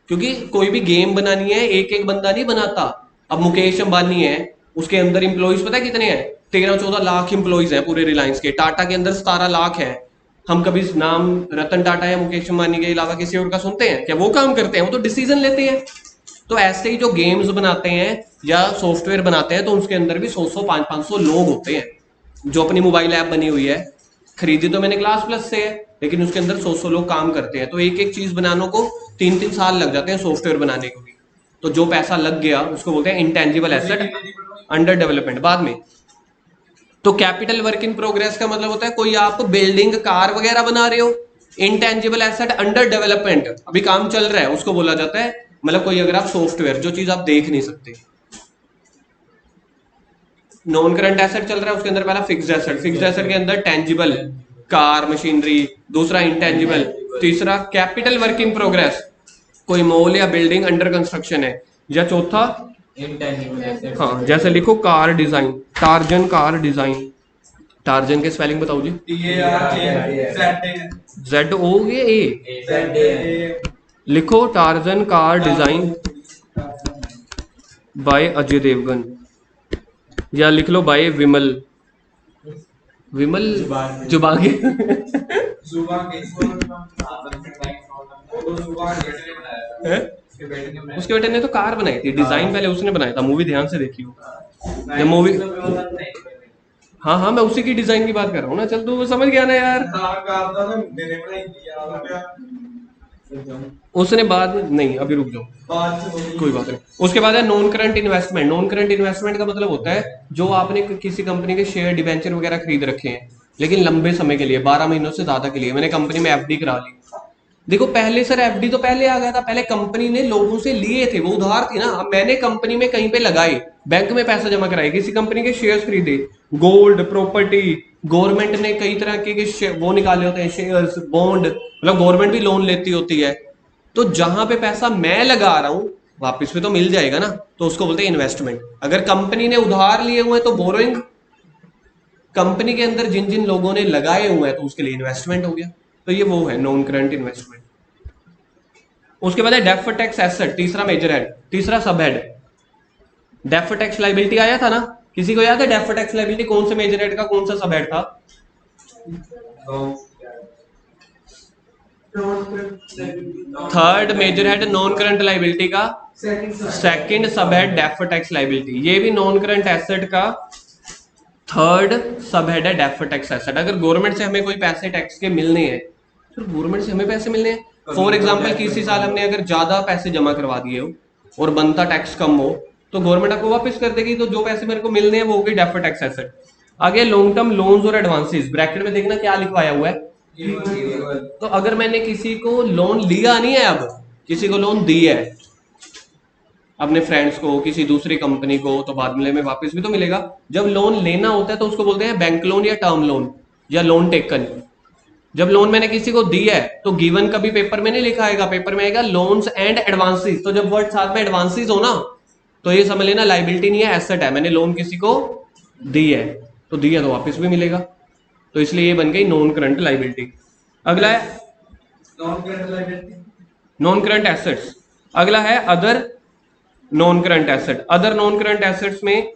क्योंकि कोई भी गेम बनानी है एक एक बंदा नहीं बनाता। अब मुकेश अंबानी है, उसके अंदर इंप्लॉइज पता है कितने हैं, 13-14 लाख इंप्लॉइज हैं पूरे रिलायंस के। टाटा के अंदर 17 लाख है। हम कभी नाम रतन टाटा या मुकेश अंबानी के अलावा किसी और का सुनते हैं क्या? वो काम करते हैं, वो तो डिसीजन लेते हैं। तो ऐसे ही जो गेम्स बनाते हैं या सॉफ्टवेयर बनाते हैं, तो उसके अंदर भी 100-100 500 लोग होते हैं। जो अपनी मोबाइल ऐप बनी हुई है, खरीदी तो मैंने क्लास प्लस से है, लेकिन उसके अंदर 100-100 लोग काम करते हैं, तो एक एक चीज बनाने को 3-3 साल लग जाते हैं सॉफ्टवेयर बनाने को भी। तो जो पैसा लग गया उसको बोलते हैं इंटेंजिबल एसेट, अंडर डेवलपमेंट बाद में। तो कैपिटल वर्क इन प्रोग्रेस का मतलब होता है कोई आप बिल्डिंग कार वगैरह बना रहे हो, इंटेंजिबल एसेट अंडर डेवलपमेंट, अभी काम चल रहा है, उसको बोला जाता है, मतलब कोई अगर आप सॉफ्टवेयर, जो चीज आप देख नहीं सकते। नॉन करंट एसेट चल रहा है, उसके अंदर पहला फिक्स्ड एसेट, फिक्स्ड एसेट के अंदर टेंजिबल कार मशीनरी, दूसरा इंटेंजिबल, तीसरा कैपिटल वर्क इन प्रोग्रेस, कोई मॉल या बिल्डिंग अंडर कंस्ट्रक्शन है, या चौथा हाँ जैसे लिखो car design, Tarzan car design. टार्जन के स्पेलिंग बताओ जी। जेड ओ ए, लिखो Tarzan car design by Ajay Devgan, या लिख लो बाय विमल जुबागे उसके बेटे ने तो कार बनाई थी, डिजाइन पहले उसने बनाया था, मूवी ध्यान से देखी हो मूवी। हाँ मैं उसी की डिजाइन की बात कर रहा हूँ ना, चल तू समझ गया ना यार। उसने बाद नहीं, अभी रुक जाओ, कोई बात नहीं। उसके बाद है non current investment. Non current investment का मतलब होता है जो आपने किसी कंपनी के शेयर डिबेंचर वगैरह खरीद रखे हैं, लेकिन लंबे समय के लिए, 12 महीनों से ज्यादा के लिए। मैंने कंपनी में एफडी करा ली, देखो पहले सर एफडी तो पहले आ गया था, पहले कंपनी ने लोगों से लिए थे, वो उधार थी ना। अब मैंने कंपनी में कहीं पे लगाए, बैंक में पैसा जमा कराए, किसी कंपनी के शेयर्स खरीदे, गोल्ड, प्रॉपर्टी, गवर्नमेंट ने कई तरह के वो निकाले होते हैं शेयर्स, बॉन्ड, मतलब गवर्नमेंट भी लोन लेती होती है। तो जहां पे पैसा मैं लगा रहा हूं वापस भी तो मिल जाएगा ना, तो उसको बोलते हैं इन्वेस्टमेंट। अगर कंपनी ने उधार लिए हुए तो बोरोइंग, कंपनी के अंदर जिन जिन लोगों ने लगाए हुए हैं तो उसके लिए इन्वेस्टमेंट हो गया। तो ये वो है नॉन करंट इन्वेस्टमेंट। उसके बाद है डेफर्ड टैक्स एसेट, तीसरा मेजर हेड, तीसरा सब हेड। डेफर्ड टैक्स लाइबिलिटी आया था ना, किसी को याद है डेफर्ड टैक्स लाइबिलिटी कौन से मेजर हेड का कौन सा सब हेड था? Third major head non current liability का second sub head deferred tax liability. ये भी नॉन करंट एसेट का थर्ड सब हेड है डेफर्ड टैक्स एसेट। अगर गवर्नमेंट से हमें कोई पैसे टैक्स के मिलने हैं, तो गवर्नमेंट से हमें पैसे मिलने हैं, फॉर एग्जांपल किसी साल हमने अगर ज्यादा पैसे जमा करवा दिए हो और बनता टैक्स कम हो, तो गवर्नमेंट आपको वापस कर देगी। तो जो पैसे मेरे को मिलने हैं वो हो गई डेफर्ड टैक्स एसेट। आगे लॉन्ग टर्म लोन्स और एडवांसेस, ब्रैकेट में देखना क्या लिखवाया हुआ है। तो अगर मैंने किसी को लोन लिया नहीं है, अब किसी को लोन दी है, अपने फ्रेंड्स को, किसी दूसरी कंपनी को, तो बाद में वापस भी तो मिलेगा। जब लोन लेना होता है तो उसको बोलते हैं बैंक लोन या टर्म लोन या लोन टेकन। जब लोन मैंने किसी को दी है तो गिवन कभी पेपर में नहीं लिखा आएगा, पेपर में आएगा लोन्स एंड एडवांसेस। तो जब वर्ड साथ में एडवांसेस हो ना, तो ये समझ लेना लाइबिलिटी नहीं है, एसेट है। मैंने लोन किसी को दी है, तो दी है तो वापस भी मिलेगा, तो इसलिए ये बन गई नॉन करंट लाइबिलिटी। अगला है नॉन करंट एसेट्स। अगला है other non current asset. Other non current assets में,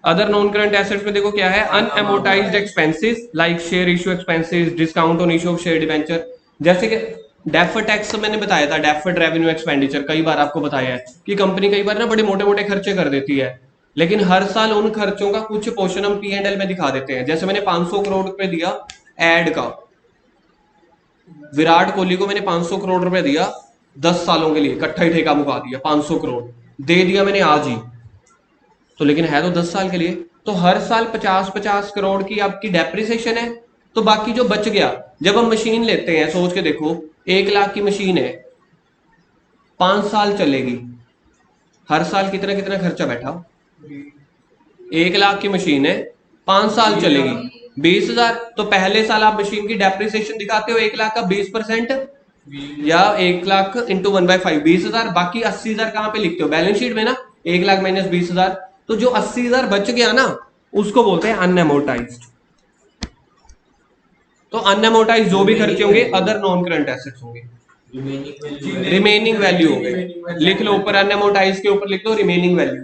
अदर नॉन करंट एसेट्स में देखो क्या है, unamortized expenses like share issue expenses, discount on issue of share debenture. जैसे कि डेफर्ड टैक्स मैंने बताया था, डेफर्ड रेवेन्यू एक्सपेंडिचर, कई बार आपको बताया है कि कंपनी कई बार ना बड़े मोटे मोटे खर्चे कर देती है, लेकिन हर साल उन खर्चों का कुछ पोर्शन हम P&L में दिखा देते हैं। जैसे मैंने 500 करोड़ रुपए दिया एड का, विराट कोहली को मैंने 500 करोड़ रुपए दिया 10 सालों के लिए, इकट्ठा ही ठेका मुका दिया, 500 करोड़ दे दिया मैंने आज ही, तो लेकिन है तो 10 साल के लिए। तो हर साल 50-50 करोड़ की आपकी डेप्रिसिएशन है। तो बाकी जो बच गया, जब हम मशीन लेते हैं, सोच के देखो 1 लाख की मशीन है, 5 साल चलेगी, हर साल कितना कितना खर्चा बैठा। 1 लाख की मशीन है, 5 साल चलेगी, 20,000। तो पहले साल आप मशीन की डेप्रिसिएशन दिखाते हो 1 लाख का 20%, या 1 लाख इंटू 1/5 20,000। बाकी 80,000 कहां पे लिखते हो? बैलेंस शीट में ना, 1 लाख माइनस 20,000। तो जो 80,000 बच गया ना, उसको बोलते हैं अनएमोर्टाइज्ड। तो अनएमोर्टाइज्ड जो भी खर्चे होंगे अदर नॉन करंट एसेट्स होंगे, रिमेनिंग वैल्यू हो गए। लिख लो ऊपर अनएमोर्टाइज्ड के ऊपर लिख दो रिमेनिंग वैल्यू।